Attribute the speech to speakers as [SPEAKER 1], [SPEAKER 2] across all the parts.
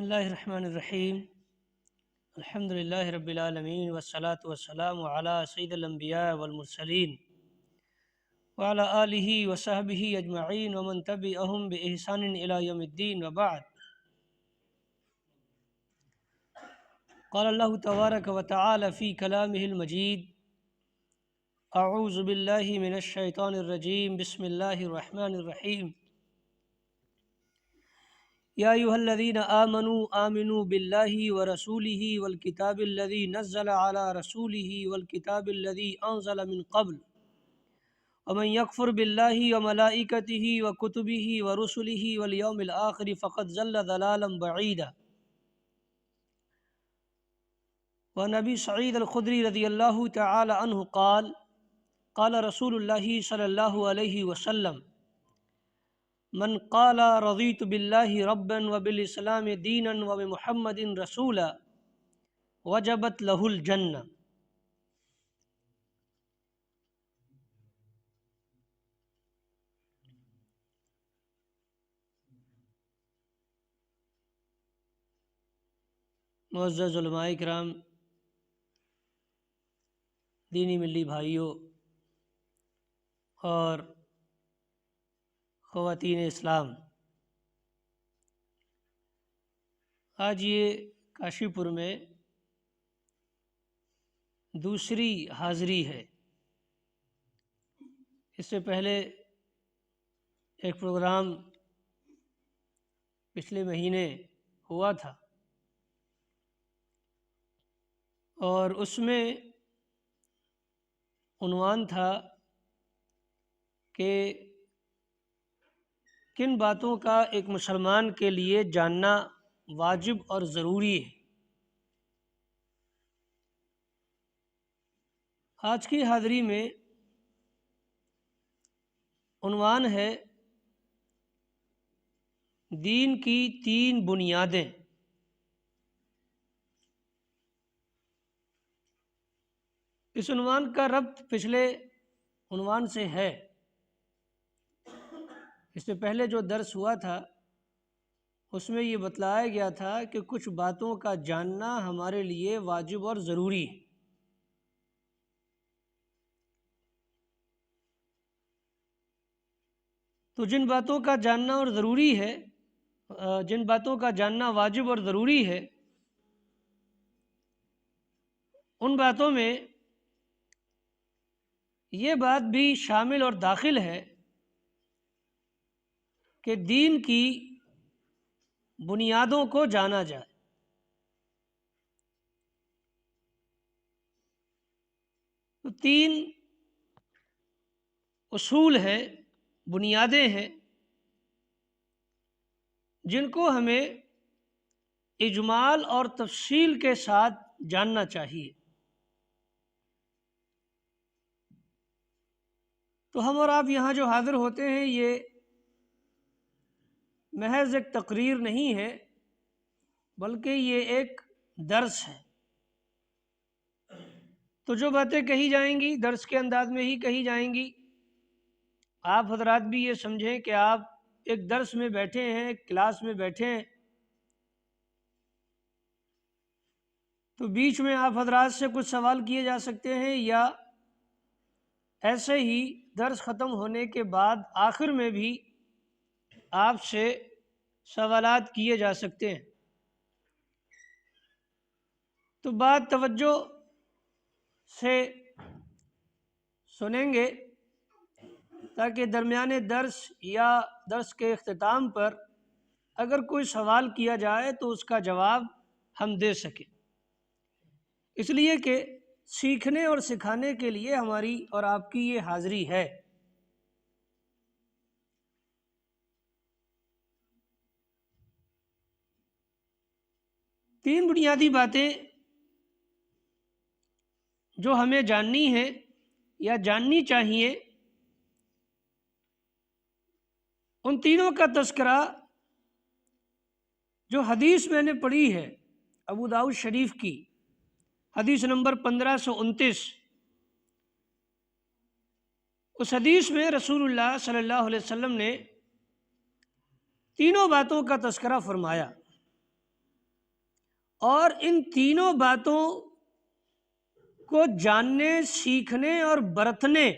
[SPEAKER 1] اللہ الرحمن الرحیم الحمد للہ رب العالمین والصلاة والسلام علی سید الانبیاء والمرسلین وعلی آلہ وصحبہ اجمعین ومن تبعہم بإحسان الی یوم الدین وبعد۔ قال اللہ تبارک وتعالی فی کلامہ المجید اعوذ باللہ من الشیطان الرجیم بسم اللہ الرحمن الرحیم یا ایھا الذین آمنوا آمنوا باللہ ورسولہ والکتاب الذی نزل علی رسولہ والکتاب الذی انزل من قبل ومن یکفر باللہ وملائکتہ وکتبہ ورسلہ والیوم الآخر فقد ضل ضلالا بعیدا۔ وعن ابی سعید الخدری رضی اللہ تعالی عنہ قال قال رسول اللہ صلی اللہ علیہ وسلم من قال رضیت باللہ ربا وبالاسلام دینا وبمحمد رسولا وجبت لہ الجنہ۔ معزز علماء کرام، دینی ملی بھائیوں اور خواتین اسلام، آج یہ کاشی پور میں دوسری حاضری ہے۔ اس سے پہلے ایک پروگرام پچھلے مہینے ہوا تھا اور اس میں عنوان تھا کہ کن باتوں کا ایک مسلمان کے لیے جاننا واجب اور ضروری ہے۔ آج کی حاضری میں عنوان ہے دین کی 3 بنیادیں۔ اس عنوان کا ربط پچھلے عنوان سے ہے۔ اس سے پہلے جو درس ہوا تھا اس میں یہ بتلایا گیا تھا کہ کچھ باتوں کا جاننا ہمارے لیے واجب اور ضروری ہے۔ تو جن باتوں کا جاننا اور ضروری ہے، جن باتوں کا جاننا واجب اور ضروری ہے، ان باتوں میں یہ بات بھی شامل اور داخل ہے کہ دین کی بنیادوں کو جانا جائے۔ تو 3 اصول ہیں، بنیادیں ہیں، جن کو ہمیں اجمال اور تفصیل کے ساتھ جاننا چاہیے۔ تو ہم اور آپ یہاں جو حاضر ہوتے ہیں یہ محض ایک تقریر نہیں ہے، بلکہ یہ ایک درس ہے۔ تو جو باتیں کہی جائیں گی درس کے انداز میں ہی کہی جائیں گی۔ آپ حضرات بھی یہ سمجھیں کہ آپ ایک درس میں بیٹھے ہیں، ایک کلاس میں بیٹھے ہیں، تو بیچ میں آپ حضرات سے کچھ سوال کیے جا سکتے ہیں، یا ایسے ہی درس ختم ہونے کے بعد آخر میں بھی آپ سے سوالات کیے جا سکتے ہیں۔ تو بات توجہ سے سنیں گے تاکہ درمیان درس یا درس کے اختتام پر اگر کوئی سوال کیا جائے تو اس کا جواب ہم دے سکیں، اس لیے کہ سیکھنے اور سکھانے کے لیے ہماری اور آپ کی یہ حاضری ہے۔ تین بنیادی باتیں جو ہمیں جاننی ہیں یا جاننی چاہیے، ان تینوں کا تذکرہ جو حدیث میں نے پڑھی ہے ابو داؤد شریف کی، حدیث نمبر 1529، اس حدیث میں رسول اللہ صلی اللہ علیہ وسلم نے تینوں باتوں کا تذکرہ فرمایا۔ اور ان تینوں باتوں کو جاننے، سیکھنے اور برتنے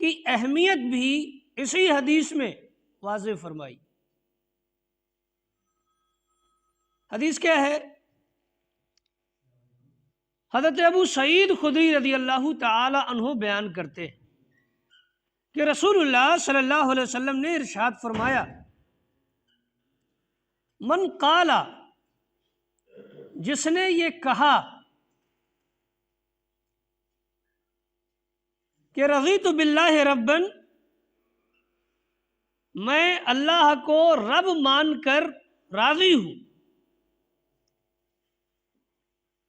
[SPEAKER 1] کی اہمیت بھی اسی حدیث میں واضح فرمائی۔ حدیث کیا ہے؟ حضرت ابو سعید خدری رضی اللہ تعالی عنہ بیان کرتے ہیں کہ رسول اللہ صلی اللہ علیہ وسلم نے ارشاد فرمایا، من قال، جس نے یہ کہا کہ رضیت باللہ ربا، میں اللہ کو رب مان کر راضی ہوں،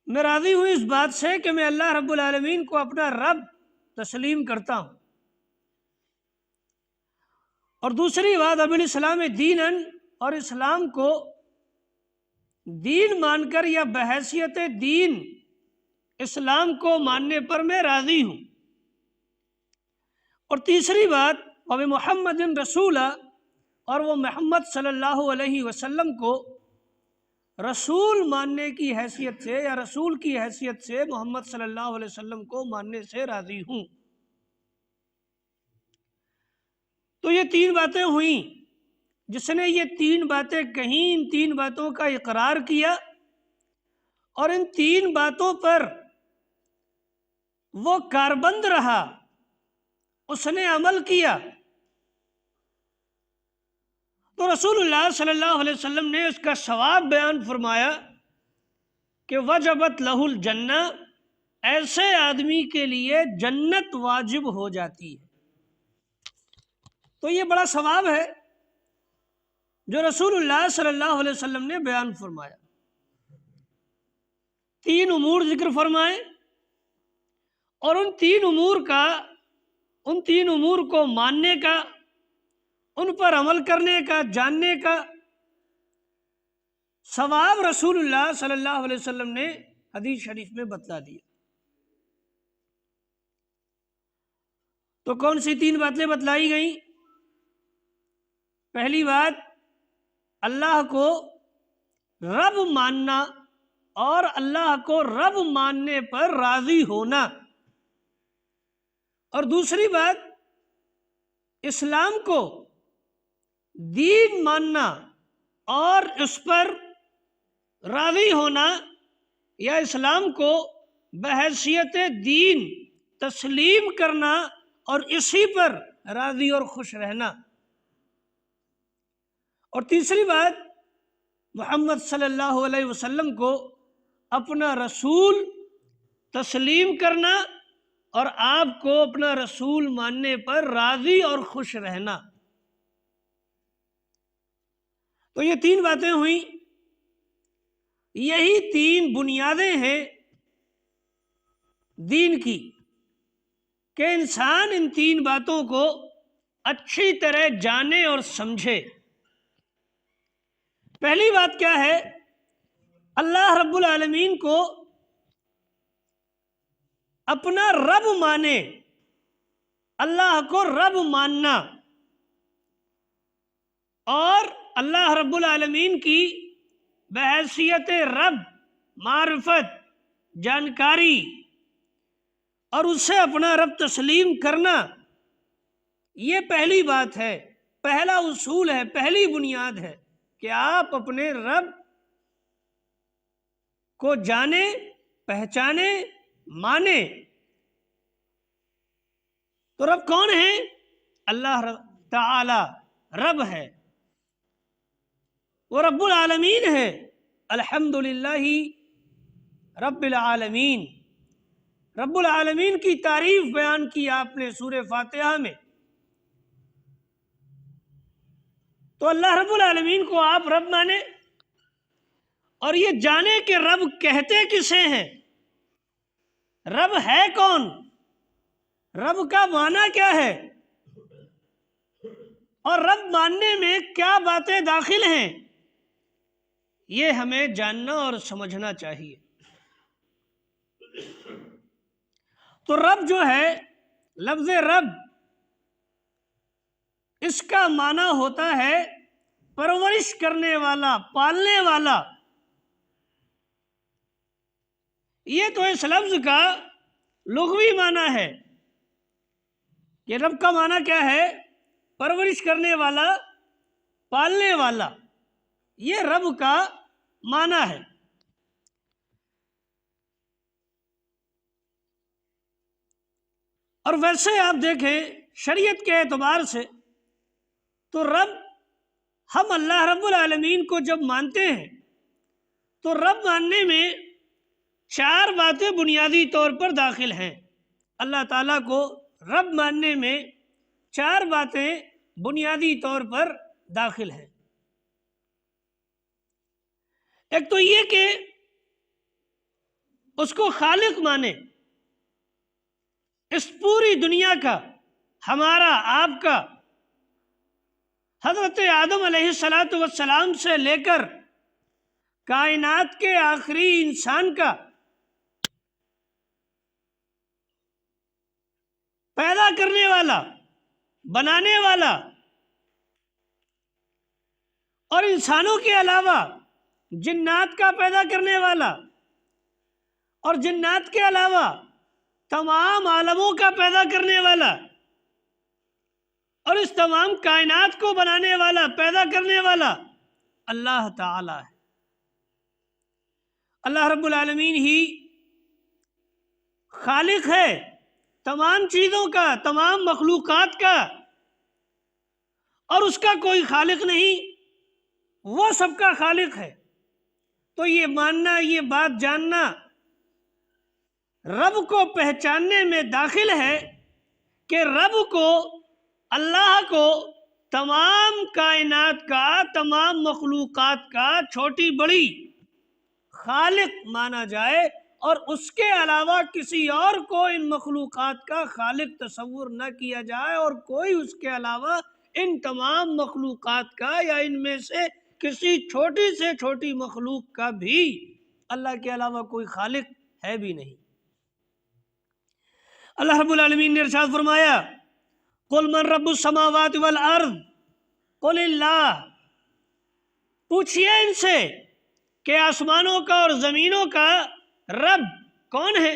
[SPEAKER 1] میں راضی ہوں اس بات سے کہ میں اللہ رب العالمین کو اپنا رب تسلیم کرتا ہوں، اور دوسری بات بالاسلام دینا، اور اسلام کو دین مان کر یا بحیثیت دین اسلام کو ماننے پر میں راضی ہوں، اور تیسری بات محمد رسول، اور وہ محمد صلی اللہ علیہ وسلم کو رسول ماننے کی حیثیت سے یا رسول کی حیثیت سے محمد صلی اللہ علیہ وسلم کو ماننے سے راضی ہوں۔ تو یہ تین باتیں ہوئیں، جس نے یہ تین باتیں کہیں، ان تین باتوں کا اقرار کیا اور ان تین باتوں پر وہ کاربند رہا، اس نے عمل کیا، تو رسول اللہ صلی اللہ علیہ وسلم نے اس کا ثواب بیان فرمایا کہ وجبت لہ الجنہ، ایسے آدمی کے لیے جنت واجب ہو جاتی ہے۔ تو یہ بڑا ثواب ہے جو رسول اللہ صلی اللہ علیہ وسلم نے بیان فرمایا۔ تین امور ذکر فرمائے، اور ان تین امور کو ماننے کا، ان پر عمل کرنے کا، جاننے کا ثواب رسول اللہ صلی اللہ علیہ وسلم نے حدیث شریف میں بتلا دیا۔ تو کون سی تین باتیں بتلائی گئیں؟ پہلی بات، اللہ کو رب ماننا اور اللہ کو رب ماننے پر راضی ہونا، اور دوسری بات، اسلام کو دین ماننا اور اس پر راضی ہونا، یا اسلام کو بحیثیت دین تسلیم کرنا اور اسی پر راضی اور خوش رہنا، اور تیسری بات، محمد صلی اللہ علیہ وسلم کو اپنا رسول تسلیم کرنا اور آپ کو اپنا رسول ماننے پر راضی اور خوش رہنا۔ تو یہ تین باتیں ہوئیں، یہی تین بنیادیں ہیں دین کی کہ انسان ان تین باتوں کو اچھی طرح جانے اور سمجھے۔ پہلی بات کیا ہے؟ اللہ رب العالمین کو اپنا رب مانے، اللہ کو رب ماننا، اور اللہ رب العالمین کی بحیثیت رب معرفت، جانکاری، اور اسے اپنا رب تسلیم کرنا، یہ پہلی بات ہے، پہلا اصول ہے، پہلی بنیاد ہے کہ آپ اپنے رب کو جانے، پہچانے، مانے۔ تو رب کون ہے؟ اللہ تعالی رب ہے، وہ رب العالمین ہے۔ الحمدللہ رب العالمین، رب العالمین کی تعریف بیان کی آپ نے سورہ فاتحہ میں۔ تو اللہ رب العالمین کو آپ رب مانے، اور یہ جانے کہ رب کہتے کسے ہیں، رب ہے کون، رب کا معنی کیا ہے، اور رب ماننے میں کیا باتیں داخل ہیں، یہ ہمیں جاننا اور سمجھنا چاہیے۔ تو رب جو ہے، لفظ رب، اس کا معنی ہوتا ہے پرورش کرنے والا، پالنے والا، یہ تو اس لفظ کا لغوی معنی ہے کہ رب کا معنی کیا ہے؟ پرورش کرنے والا، پالنے والا، یہ رب کا معنی ہے۔ اور ویسے آپ دیکھیں شریعت کے اعتبار سے تو رب، ہم اللہ رب العالمین کو جب مانتے ہیں تو رب ماننے میں 4 باتیں بنیادی طور پر داخل ہیں۔ اللہ تعالیٰ کو رب ماننے میں 4 باتیں بنیادی طور پر داخل ہیں۔ ایک تو یہ کہ اس کو خالق مانے، اس پوری دنیا کا، ہمارا، آپ کا، حضرت آدم علیہ السلام سے لے کر کائنات کے آخری انسان کا پیدا کرنے والا، بنانے والا، اور انسانوں کے علاوہ جنات کا پیدا کرنے والا، اور جنات کے علاوہ تمام عالموں کا پیدا کرنے والا، اور اس تمام کائنات کو بنانے والا، پیدا کرنے والا اللہ تعالی ہے۔ اللہ رب العالمین ہی خالق ہے تمام چیزوں کا، تمام مخلوقات کا، اور اس کا کوئی خالق نہیں، وہ سب کا خالق ہے۔ تو یہ ماننا، یہ بات جاننا رب کو پہچاننے میں داخل ہے کہ رب کو، اللہ کو تمام کائنات کا، تمام مخلوقات کا، چھوٹی بڑی خالق مانا جائے، اور اس کے علاوہ کسی اور کو ان مخلوقات کا خالق تصور نہ کیا جائے، اور کوئی اس کے علاوہ ان تمام مخلوقات کا یا ان میں سے کسی چھوٹی سے چھوٹی مخلوق کا بھی اللہ کے علاوہ کوئی خالق ہے بھی نہیں۔ اللہ رب العالمین نے ارشاد فرمایا قل من رب السماوات والارض قل اللہ، پوچھئے ان سے کہ آسمانوں کا اور زمینوں کا رب کون ہے،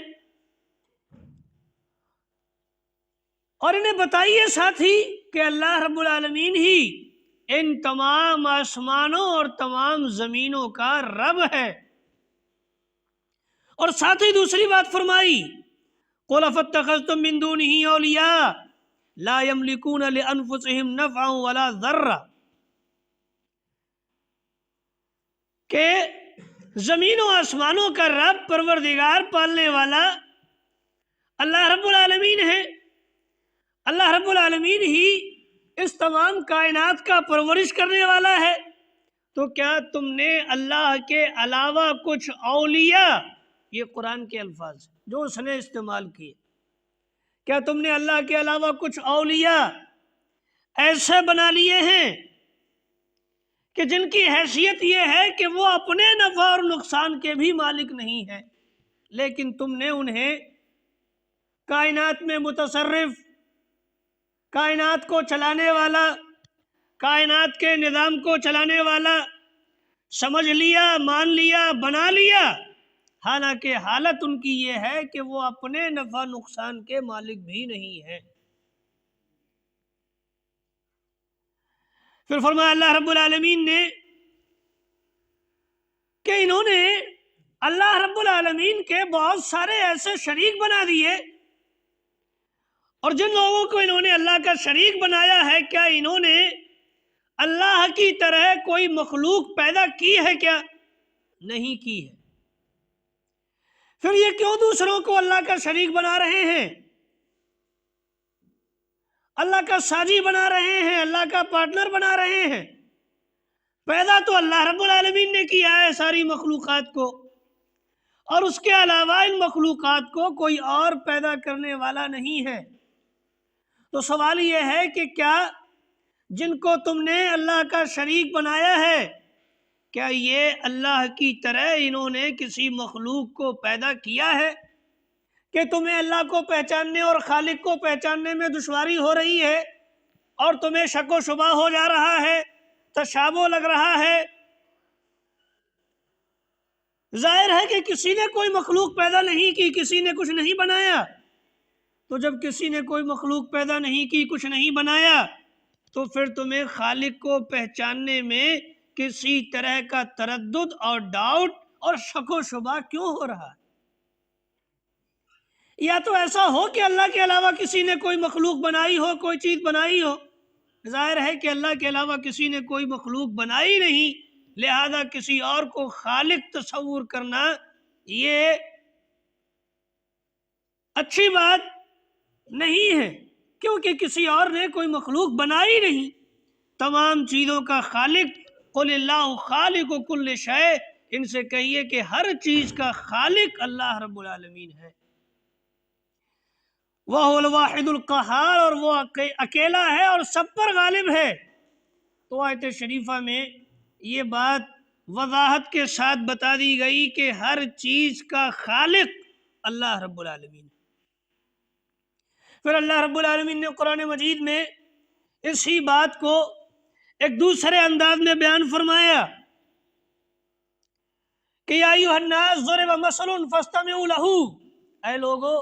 [SPEAKER 1] اور انہیں بتائیے ساتھ ہی کہ اللہ رب العالمین ہی ان تمام آسمانوں اور تمام زمینوں کا رب ہے۔ اور ساتھ ہی دوسری بات فرمائی قل افاتخذتم من دونه اولیاء لا يملكون لانفسهم نفعا ولا ضرا، کہ زمین و آسمانوں کا رب، پروردگار، پالنے والا اللہ رب العالمین ہے۔ اللہ رب العالمین ہی اس تمام کائنات کا پرورش کرنے والا ہے۔ تو کیا تم نے اللہ کے علاوہ کچھ اولیاء، یہ قرآن کے الفاظ جو اس نے استعمال کیے، کیا تم نے اللہ کے علاوہ کچھ اولیاء ایسے بنا لیے ہیں کہ جن کی حیثیت یہ ہے کہ وہ اپنے نفع اور نقصان کے بھی مالک نہیں ہیں، لیکن تم نے انہیں کائنات میں متصرف، کائنات کو چلانے والا، کائنات کے نظام کو چلانے والا سمجھ لیا، مان لیا، بنا لیا، حالانکہ حالت ان کی یہ ہے کہ وہ اپنے نفع نقصان کے مالک بھی نہیں ہیں۔ پھر فرمایا اللہ رب العالمین نے کہ انہوں نے اللہ رب العالمین کے بہت سارے ایسے شریک بنا دیے، اور جن لوگوں کو انہوں نے اللہ کا شریک بنایا ہے، کیا انہوں نے اللہ کی طرح کوئی مخلوق پیدا کی ہے؟ کیا نہیں کی ہے؟ پھر یہ کیوں دوسروں کو اللہ کا شریک بنا رہے ہیں، اللہ کا ساجی بنا رہے ہیں، اللہ کا پارٹنر بنا رہے ہیں؟ پیدا تو اللہ رب العالمین نے کیا ہے ساری مخلوقات کو، اور اس کے علاوہ ان مخلوقات کو کوئی اور پیدا کرنے والا نہیں ہے۔ تو سوال یہ ہے کہ کیا جن کو تم نے اللہ کا شریک بنایا ہے، کیا یہ اللہ کی طرح انہوں نے کسی مخلوق کو پیدا کیا ہے کہ تمہیں اللہ کو پہچاننے اور خالق کو پہچاننے میں دشواری ہو رہی ہے، اور تمہیں شک و شبہ ہو جا رہا ہے، تشابہ لگ رہا ہے، ظاہر ہے کہ کسی نے کوئی مخلوق پیدا نہیں کی، کسی نے کچھ نہیں بنایا، تو جب کسی نے کوئی مخلوق پیدا نہیں کی، کچھ نہیں بنایا، تو پھر تمہیں خالق کو پہچاننے میں کسی طرح کا تردد اور ڈاؤٹ اور شک و شبہ کیوں ہو رہا ہے؟ یا تو ایسا ہو کہ اللہ کے علاوہ کسی نے کوئی مخلوق بنائی ہو، کوئی چیز بنائی ہو۔ ظاہر ہے کہ اللہ کے علاوہ کسی نے کوئی مخلوق بنائی نہیں، لہذا کسی اور کو خالق تصور کرنا یہ اچھی بات نہیں ہے، کیونکہ کسی اور نے کوئی مخلوق بنائی نہیں۔ تمام چیزوں کا خالق، قل اللہ خالق کل شیء، ان سے کہیے کہ ہر چیز کا خالق اللہ رب العالمین ہے۔ وَهُوَ الْوَاحِدُ الْقَهَّارُ، اور وہ اکیلا ہے اور سب پر غالب ہے۔ تو آیت شریفہ میں یہ بات وضاحت کے ساتھ بتا دی گئی کہ ہر چیز کا خالق اللہ رب العالمین ہے۔ پھر اللہ رب العالمین نے قرآن مجید میں اسی بات کو ایک دوسرے انداز میں بیان فرمایا کہ یا ایھا الناس ضرب مثل فاستمعوا لہ، اے لوگو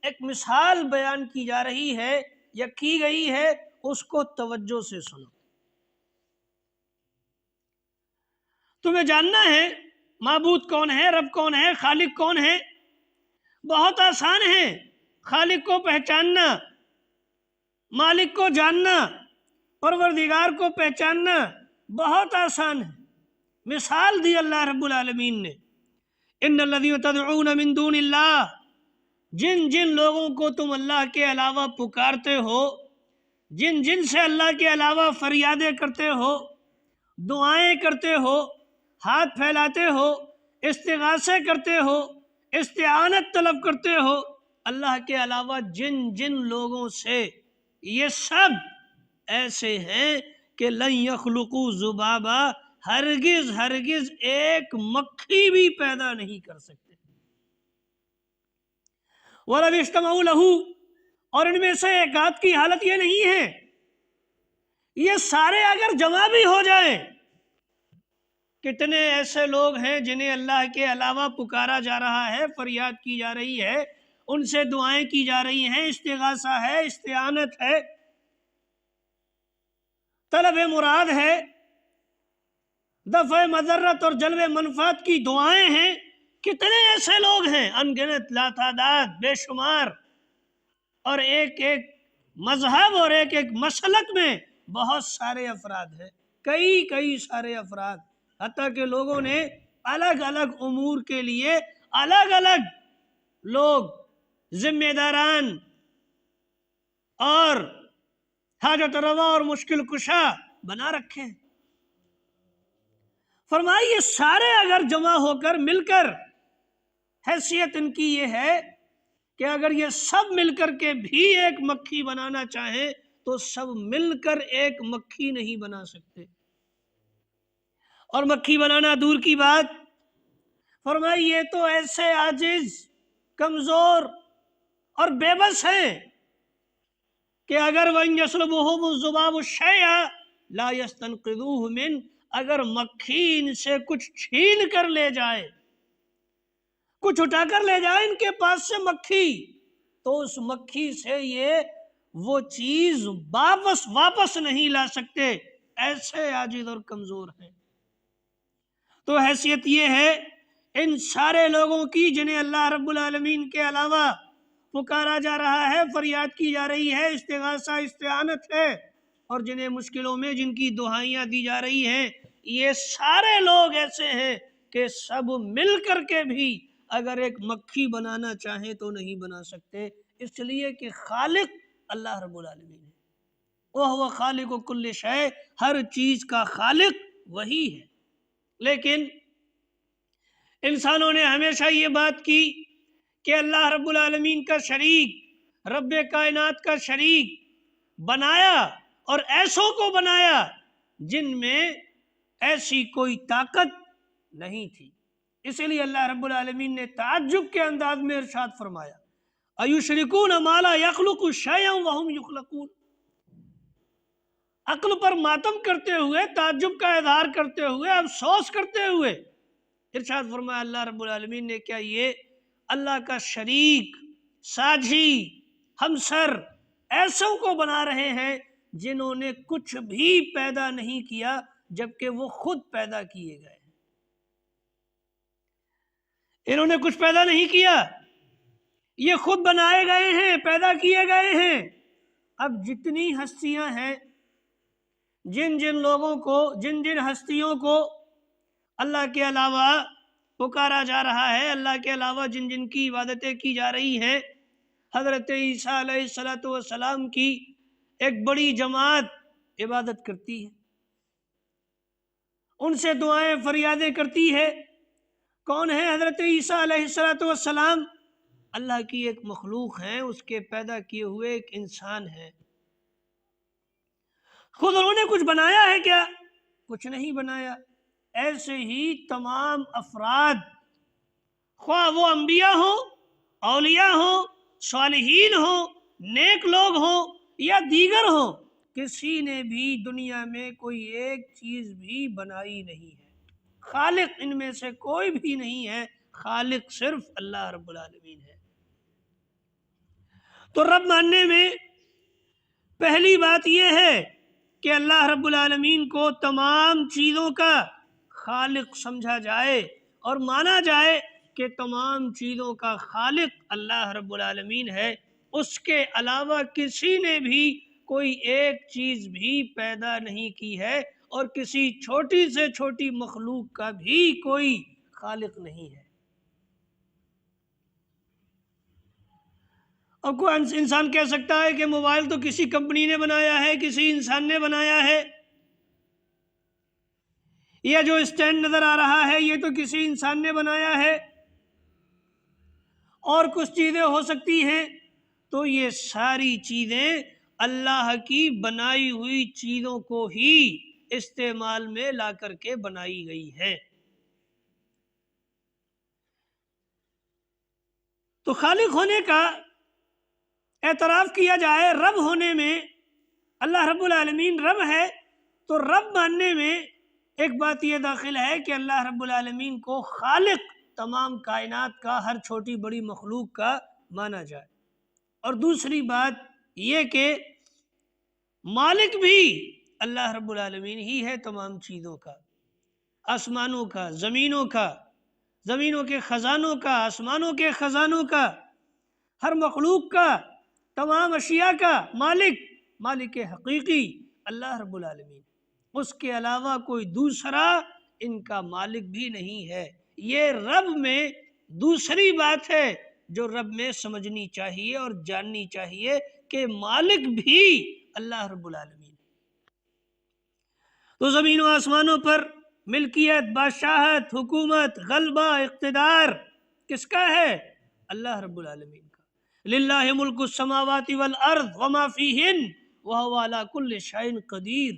[SPEAKER 1] ایک مثال بیان کی جا رہی ہے یا کی گئی ہے، اس کو توجہ سے سنو۔ تمہیں جاننا ہے معبود کون ہے، رب کون ہے، خالق کون ہے؟ بہت آسان ہے خالق کو پہچاننا، مالک کو جاننا، پروردگار کو پہچاننا بہت آسان ہے۔ مثال دی اللہ رب العالمین نے، ان الذین تدعون من دون اللہ، جن جن لوگوں کو تم اللہ کے علاوہ پکارتے ہو، جن جن سے اللہ کے علاوہ فریادیں کرتے ہو، دعائیں کرتے ہو، ہاتھ پھیلاتے ہو، استغاثے کرتے ہو، استعانت طلب کرتے ہو اللہ کے علاوہ جن جن لوگوں سے، یہ سب ایسے ہیں کہ لن یخلقوا ذبابا، ہرگز ہرگز ایک مکھی بھی پیدا نہیں کر سکتے۔ وَلَوِ اجْتَمَعُوا لَهُ، اور ان میں سے ایک آدھ کی حالت یہ نہیں ہے، یہ سارے اگر جمع بھی ہو جائیں، کتنے ایسے لوگ ہیں جنہیں اللہ کے علاوہ پکارا جا رہا ہے، فریاد کی جا رہی ہے، ان سے دعائیں کی جا رہی ہیں، استغاثہ ہے، استعانت ہے، طلب مراد ہے، دفع مضرت اور جلب منفعت کی دعائیں ہیں۔ کتنے ایسے لوگ ہیں، ان گنت، لاتعداد، بے شمار، اور ایک ایک مذہب اور ایک ایک مسلک میں بہت سارے افراد ہیں، کئی سارے افراد، حتیٰ کہ لوگوں نے الگ الگ امور کے لیے الگ الگ لوگ ذمہ داران اور حاجت روا اور مشکل کشا بنا رکھے ہیں۔ فرمایا یہ سارے اگر جمع ہو کر مل کر، حیثیت ان کی یہ ہے کہ اگر یہ سب مل کر کے بھی ایک مکھی بنانا چاہیں تو سب مل کر ایک مکھی نہیں بنا سکتے، اور مکھی بنانا دور کی بات، فرمایا یہ تو ایسے عاجز، کمزور اور بے بس ہیں کہ اگر وَإِنْ يَسْلُبْهُمُ الذُّبَابُ الشَّيْءَ لَا يَسْتَنْقِذُوهُ مِنْهُ، اگر مکھی ان سے کچھ چھین کر لے جائے، کچھ اٹھا کر لے جائے ان کے پاس سے مکھی، تو اس مکھی سے یہ وہ چیز واپس نہیں لا سکتے، ایسے عاجز اور کمزور ہیں۔ تو حیثیت یہ ہے ان سارے لوگوں کی جنہیں اللہ رب العالمین کے علاوہ پکارا جا رہا ہے، فریاد کی جا رہی ہے، استغاثہ استعانت ہے، اور جنہیں مشکلوں میں جن کی دعائیاں دی جا رہی ہیں، یہ سارے لوگ ایسے ہیں کہ سب مل کر کے بھی اگر ایک مکھی بنانا چاہیں تو نہیں بنا سکتے، اس لیے کہ خالق اللہ رب العالمین ہے۔ وَهُوَ خَالِقُ كُلِّ شَيْءٍ، ہر چیز کا خالق وہی ہے۔ لیکن انسانوں نے ہمیشہ یہ بات کی کہ اللہ رب العالمین کا شریک، رب کائنات کا شریک بنایا، اور ایسوں کو بنایا جن میں ایسی کوئی طاقت نہیں تھی۔ اسی لیے اللہ رب العالمین نے تعجب کے انداز میں ارشاد فرمایا اَيُشْرِكُونَ مَا لَا يَخْلُقُ شَيْئًا وَهُمْ يُخْلَقُونَ، عقل پر ماتم کرتے ہوئے، تعجب کا اظہار کرتے ہوئے، افسوس کرتے ہوئے ارشاد فرمایا اللہ رب العالمین نے، کیا یہ اللہ کا شریک، ساجھی، ہمسر ایسوں کو بنا رہے ہیں جنہوں نے کچھ بھی پیدا نہیں کیا جبکہ وہ خود پیدا کیے گئے؟ انہوں نے کچھ پیدا نہیں کیا، یہ خود بنائے گئے ہیں، پیدا کیے گئے ہیں۔ اب جتنی ہستیاں ہیں، جن جن لوگوں کو، جن جن ہستیوں کو اللہ کے علاوہ پکارا جا رہا ہے، اللہ کے علاوہ جن جن کی عبادتیں کی جا رہی ہیں، حضرت عیسیٰ علیہ السلام کی ایک بڑی جماعت عبادت کرتی ہے، ان سے دعائیں فریادیں کرتی ہے۔ کون ہے حضرت عیسیٰ علیہ السلام؟ اللہ کی ایک مخلوق ہیں، اس کے پیدا کیے ہوئے ایک انسان ہے۔ خود انہوں نے کچھ بنایا ہے کیا؟ کچھ نہیں بنایا۔ ایسے ہی تمام افراد، خواہ وہ انبیاء ہوں، اولیاء ہوں، صالحین ہوں، نیک لوگ ہوں یا دیگر ہوں، کسی نے بھی دنیا میں کوئی ایک چیز بھی بنائی نہیں ہے۔ خالق ان میں سے کوئی بھی نہیں ہے، خالق صرف اللہ رب العالمین ہے۔ تو رب ماننے میں پہلی بات یہ ہے کہ اللہ رب العالمین کو تمام چیزوں کا خالق سمجھا جائے اور مانا جائے کہ تمام چیزوں کا خالق اللہ رب العالمین ہے، اس کے علاوہ کسی نے بھی کوئی ایک چیز بھی پیدا نہیں کی ہے، اور کسی چھوٹی سے چھوٹی مخلوق کا بھی کوئی خالق نہیں ہے۔ اب کوئی انسان کہہ سکتا ہے کہ موبائل تو کسی کمپنی نے بنایا ہے، کسی انسان نے بنایا ہے، یہ جو اسٹینڈ نظر آ رہا ہے یہ تو کسی انسان نے بنایا ہے، اور کچھ چیزیں ہو سکتی ہیں۔ تو یہ ساری چیزیں اللہ کی بنائی ہوئی چیزوں کو ہی استعمال میں لا کر کے بنائی گئی ہیں۔ تو خالق ہونے کا اعتراف کیا جائے، رب ہونے میں، اللہ رب العالمین رب ہے، تو رب ماننے میں ایک بات یہ داخل ہے کہ اللہ رب العالمین کو خالق تمام کائنات کا، ہر چھوٹی بڑی مخلوق کا مانا جائے، اور دوسری بات یہ کہ مالک بھی اللہ رب العالمین ہی ہے تمام چیزوں کا، آسمانوں کا، زمینوں کا، زمینوں کے خزانوں کا، آسمانوں کے خزانوں کا، ہر مخلوق کا، تمام اشیاء کا مالک حقیقی اللہ رب العالمین، اس کے علاوہ کوئی دوسرا ان کا مالک بھی نہیں ہے۔ یہ رب میں دوسری بات ہے جو رب میں سمجھنی چاہیے اور جاننی چاہیے کہ مالک بھی اللہ رب العالمین۔ تو زمین و آسمانوں پر ملکیت، بادشاہت، حکومت، غلبہ، اقتدار کس کا ہے؟ اللہ رب العالمین کا۔ للہ ملک السماوات والارض وما فیہن وہو علی کل شیء قدیر۔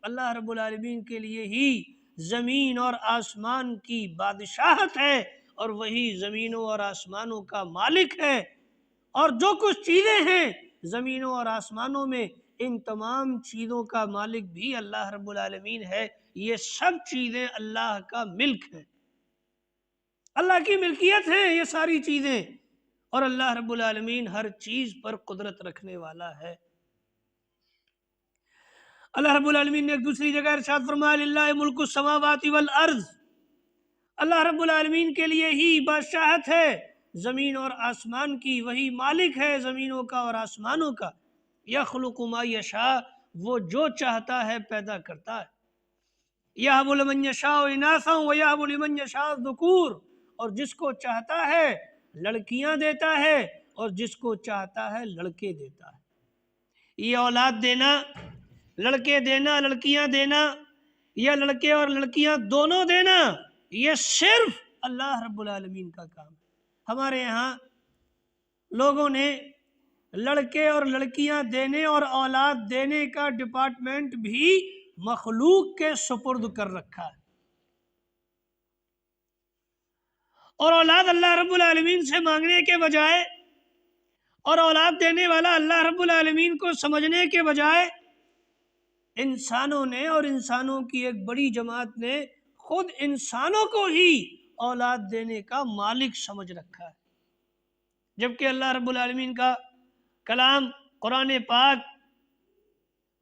[SPEAKER 1] اللہ رب العالمین کے لیے ہی زمین اور آسمان کی بادشاہت ہے، اور وہی زمینوں اور آسمانوں کا مالک ہے، اور جو کچھ چیزیں ہیں زمینوں اور آسمانوں میں، ان تمام چیزوں کا مالک بھی اللہ رب العالمین ہے۔ یہ سب چیزیں اللہ کا ملک ہے، اللہ کی ملکیت ہے یہ ساری چیزیں، اور اللہ رب العالمین ہر چیز پر قدرت رکھنے والا ہے۔ اللہ رب العالمین نے ایک دوسری جگہ ارشاد فرمایا للہ ملک السماوات والارض، اللہ رب العالمین کے لیے ہی بادشاہت ہے زمین اور آسمان کی، وہی مالک ہے زمینوں کا اور آسمانوں کا۔ یخلق ما یشاء، وہ جو چاہتا ہے پیدا کرتا ہے۔ یہب لمن یشاء اناثا ویہب لمن یشاء الذکور، اور جس کو چاہتا ہے لڑکیاں دیتا ہے اور جس کو چاہتا ہے لڑکے دیتا ہے۔ یہ اولاد دینا، لڑکے دینا، لڑکیاں دینا، یا لڑکے اور لڑکیاں دونوں دینا، یہ صرف اللہ رب العالمین کا کام ہے۔ ہمارے یہاں لوگوں نے لڑکے اور لڑکیاں دینے اور اولاد دینے کا ڈپارٹمنٹ بھی مخلوق کے سپرد کر رکھا ہے، اور اولاد اللہ رب العالمین سے مانگنے کے بجائے اور اولاد دینے والا اللہ رب العالمین کو سمجھنے کے بجائے انسانوں نے اور انسانوں کی ایک بڑی جماعت نے خود انسانوں کو ہی اولاد دینے کا مالک سمجھ رکھا ہے، جبکہ اللہ رب العالمین کا کلام قرآن پاک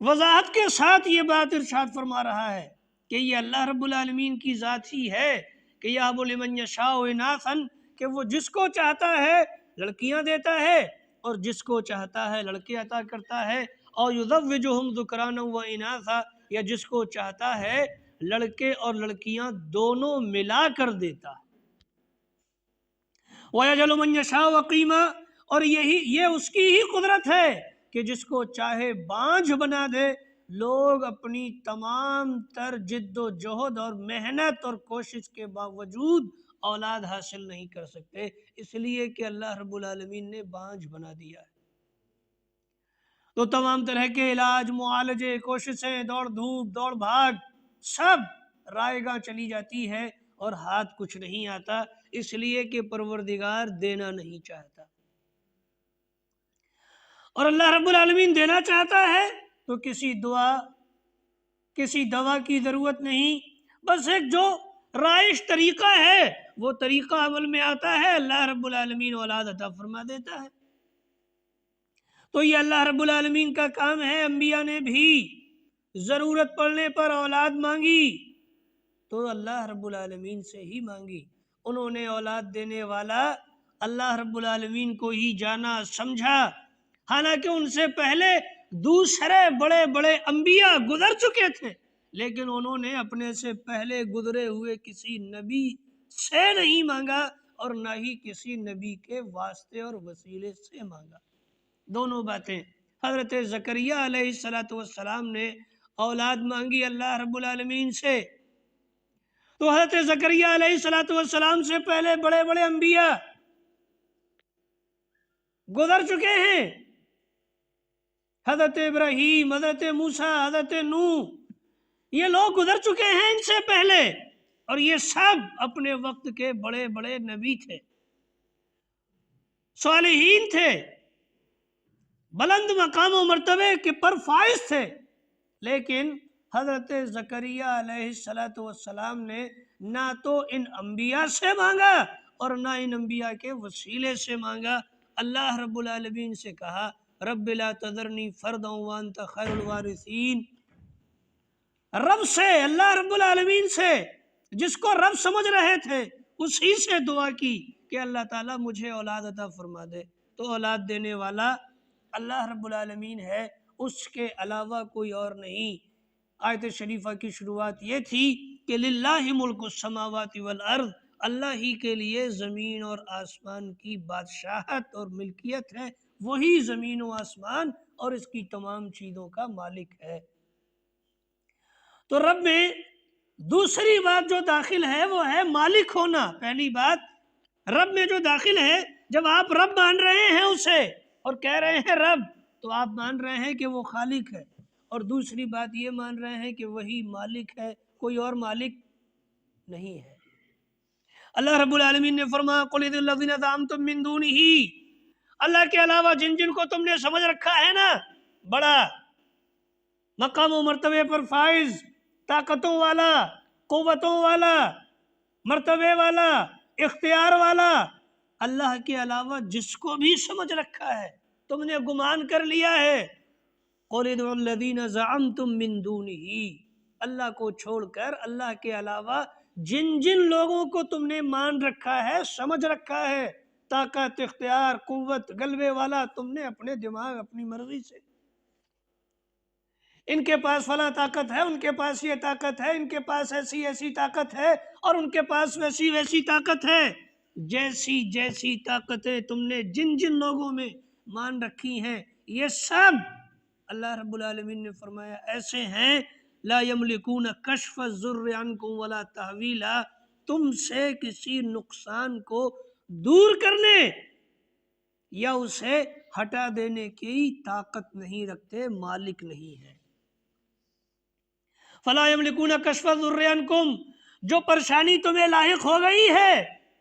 [SPEAKER 1] وضاحت کے ساتھ یہ بات ارشاد فرما رہا ہے کہ یہ اللہ رب العالمین کی ذات ہی ہے کہ یہب لمن یشاء اناثا، کہ وہ جس کو چاہتا ہے لڑکیاں دیتا ہے اور جس کو چاہتا ہے لڑکے عطا کرتا ہے، اور یزوجہم ذکرانا و اناثا، یا جس کو چاہتا ہے لڑکے اور لڑکیاں دونوں ملا کر دیتا ہے، وَيَجْعَلُ مَن يَشَاءُ عَقِيمًا، اور یہ اس کی ہی قدرت ہے کہ جس کو چاہے بانجھ بنا دے۔ لوگ اپنی تمام تر جد و جہد اور محنت اور کوشش کے باوجود اولاد حاصل نہیں کر سکتے، اس لیے کہ اللہ رب العالمین نے بانجھ بنا دیا ہے۔ تو تمام طرح کے علاج، معالجے، کوششیں، دوڑ دھوپ، دوڑ بھاگ، سب رائے گاں چلی جاتی ہے اور ہاتھ کچھ نہیں آتا، اس لیے کہ پروردگار دینا نہیں چاہتا۔ اور اللہ رب العالمین دینا چاہتا ہے تو کسی دوا کی ضرورت نہیں، بس ایک جو رائج طریقہ ہے وہ طریقہ عمل میں آتا ہے، اللہ رب العالمین اولاد عطا فرما دیتا ہے۔ تو یہ اللہ رب العالمین کا کام ہے۔ انبیاء نے بھی ضرورت پڑنے پر اولاد مانگی تو اللہ رب العالمین سے ہی مانگی، انہوں نے اولاد دینے والا اللہ رب العالمین کو ہی جانا سمجھا، حالانکہ ان سے پہلے دوسرے بڑے بڑے انبیاء گزر چکے تھے، لیکن انہوں نے اپنے سے پہلے گزرے ہوئے کسی نبی سے نہیں مانگا اور نہ ہی کسی نبی کے واسطے اور وسیلے سے مانگا۔ دونوں باتیں، حضرت زکریہ علیہ السلام نے اولاد مانگی اللہ رب العالمین سے، تو حضرت زکریہ علیہ السلام سے پہلے بڑے بڑے انبیاء گزر چکے ہیں، حضرت ابراہیم، حضرت موسیٰ، حضرت نوح، یہ لوگ گزر چکے ہیں ان سے پہلے، اور یہ سب اپنے وقت کے بڑے بڑے نبی تھے، صالحین تھے، بلند مقام و مرتبے کے پر فائز تھے، لیکن حضرت زکریہ علیہ السلام نے نہ تو ان انبیاء سے مانگا اور نہ ان انبیاء کے وسیلے سے مانگا۔ اللہ رب العالمین سے کہا رب لا تذرنی فردا وانت خیر الوارثین، رب سے، اللہ رب العالمین سے، جس کو رب سمجھ رہے تھے اسی سے دعا کی کہ اللہ تعالیٰ مجھے اولاد عطا فرما دے، تو اولاد دینے والا اللہ رب العالمین ہے، اس کے علاوہ کوئی اور نہیں۔ آیت شریفہ کی شروعات یہ تھی کہ للہ ملک السماوات والارض، اللہ ہی کے لیے زمین اور آسمان کی بادشاہت اور ملکیت ہے، وہی زمین و آسمان اور اس کی تمام چیزوں کا مالک ہے۔ تو رب میں دوسری بات جو داخل ہے وہ ہے مالک ہونا۔ پہلی بات رب میں جو داخل ہے، جب آپ رب مان رہے ہیں اسے اور کہہ رہے ہیں رب، تو آپ مان رہے ہیں کہ وہ خالق ہے، اور دوسری بات یہ مان رہے ہیں کہ وہی مالک ہے، کوئی اور مالک نہیں ہے۔ اللہ رب العالمین نے فرمایا قُلِ ادْعُوا الَّذِينَ زَعَمْتُم مِّن دُونِهِ، اللہ کے علاوہ جن کو تم نے سمجھ رکھا ہے نا بڑا مقام و مرتبے پر فائز، طاقتوں والا، قوتوں والا، مرتبے والا، اختیار والا، اللہ کے علاوہ جس کو بھی سمجھ رکھا ہے، تم نے گمان کر لیا ہے، قُلِ ادْعُوا الَّذِينَ زَعَمْتُم مِّن دُونِهِ، اللہ کو چھوڑ کر اللہ کے علاوہ جن لوگوں کو تم نے مان رکھا ہے، سمجھ رکھا ہے، طاقت، اختیار، قوت، غلبے والا تم نے اپنے دماغ، اپنی مرضی سے، ان کے پاس فلاں طاقت ہے، ان کے پاس یہ طاقت ہے، ان کے پاس ایسی طاقت ہے، اور ان کے پاس ویسی طاقت ہے، جیسی طاقتیں تم نے جن لوگوں میں مان رکھی ہیں، یہ سب اللہ رب العالمین نے فرمایا ایسے ہیں لا یملکون کشف الضر عنکم ولا تحویلا، تم سے کسی نقصان کو دور کرنے یا اسے ہٹا دینے کی طاقت نہیں رکھتے، مالک نہیں ہے۔ فلا یملکون کشف الضر عنکم، جو پریشانی تمہیں لاحق ہو گئی ہے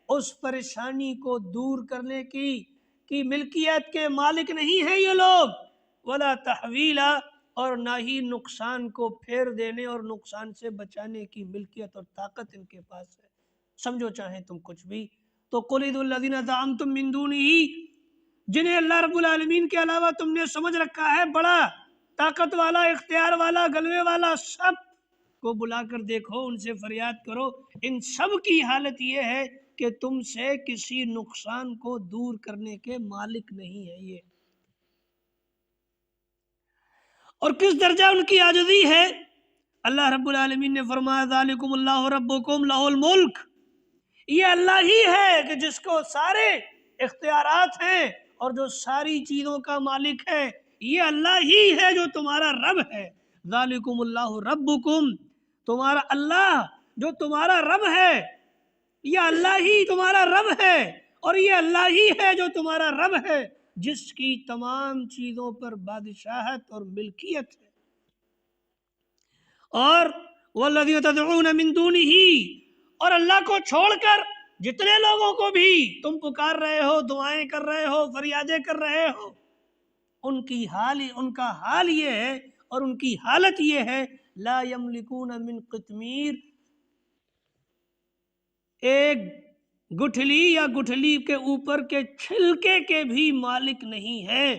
[SPEAKER 1] اس پریشانی کو دور کرنے کی ملکیت کے مالک نہیں ہے یہ لوگ، ولا تحویلا، اور نہ ہی نقصان کو پھیر دینے اور نقصان سے بچانے کی ملکیت اور طاقت ان کے پاس ہے۔ سمجھو چاہیں تم کچھ بھی. تو قل ادعوا الذین زعمتم من دونہ، جنہیں اللہ رب العالمین کے علاوہ تم نے سمجھ رکھا ہے بڑا، طاقت والا، اختیار والا، غلبے والا، سب کو بلا کر دیکھو، ان سے فریاد کرو. ان سب کی حالت یہ ہے کہ تم سے کسی نقصان کو دور کرنے کے مالک نہیں ہے یہ. اور کس درجہ ان کی عاجزی ہے. اللہ رب العالمین نے فرمایا ذالکم اللہ ربکم لہ الملک، یہ اللہ ہی ہے کہ جس کو سارے اختیارات ہیں اور جو ساری چیزوں کا مالک ہے. یہ اللہ ہی ہے جو تمہارا رب ہے. ذالکم اللہ ربکم، تمہارا اللہ جو تمہارا رب ہے، یہ اللہ ہی تمہارا رب ہے، اور یہ اللہ ہی ہے جو تمہارا رب ہے جس کی تمام چیزوں پر بادشاہت اور ملکیت ہے. اور والذین تدعون من دونہ، اور اللہ کو چھوڑ کر جتنے لوگوں کو بھی تم پکار رہے ہو، دعائیں کر رہے ہو، فریادیں کر رہے ہو، ان کا حال یہ ہے اور ان کی حالت یہ ہے لا یملکون من قطمیر، ایک گٹھلی یا گٹھلی کے اوپر کے چھلکے کے بھی مالک نہیں ہے،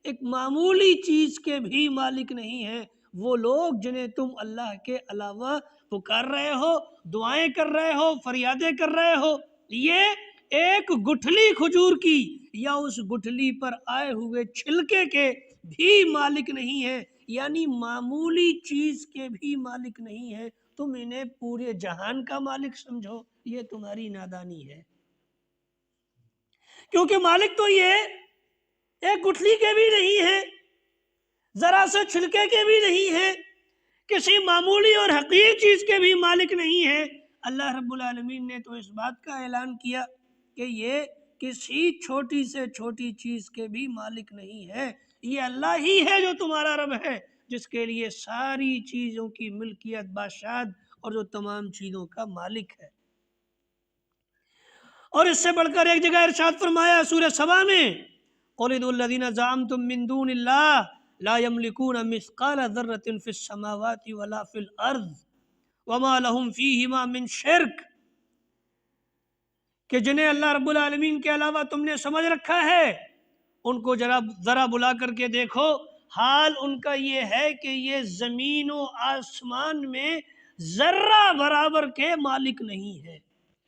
[SPEAKER 1] ایک معمولی چیز کے بھی مالک نہیں ہے. وہ لوگ جنہیں تم اللہ کے علاوہ پکار رہے ہو، دعائیں کر رہے ہو، فریادیں کر رہے ہو، یہ ایک گٹھلی کھجور کی یا اس گٹھلی پر آئے ہوئے چھلکے کے بھی مالک نہیں ہے، یعنی معمولی چیز کے بھی مالک نہیں ہے. تم انہیں پورے جہان کا مالک سمجھو، یہ تمہاری نادانی ہے. کیونکہ مالک تو یہ ایک گٹھلی کے بھی نہیں ہے، ذرا سے چھلکے کے بھی نہیں ہے، کسی معمولی اور حقیر چیز کے بھی مالک نہیں ہے. اللہ رب العالمین نے تو اس بات کا اعلان کیا کہ یہ کسی چھوٹی سے چھوٹی چیز کے بھی مالک نہیں ہے. یہ اللہ ہی ہے جو تمہارا رب ہے، جس کے لیے ساری چیزوں کی ملکیت، بادشاہت اور جو تمام چیزوں کا مالک ہے. اور اس سے بڑھ کر ایک جگہ ارشاد فرمایا سورہ سبا میں قل ادعوا الذین زعمتم من دون اللہ لا یملکون مثقال ذرۃ فی السماوات ولا فی الارض وما لهم فیہما من شرک، کہ جنہیں اللہ رب العالمین کے علاوہ تم نے سمجھ رکھا ہے ان کو ذرا بلا کر کے دیکھو. حال ان کا یہ ہے کہ یہ زمین و آسمان میں ذرہ برابر کے مالک نہیں ہے،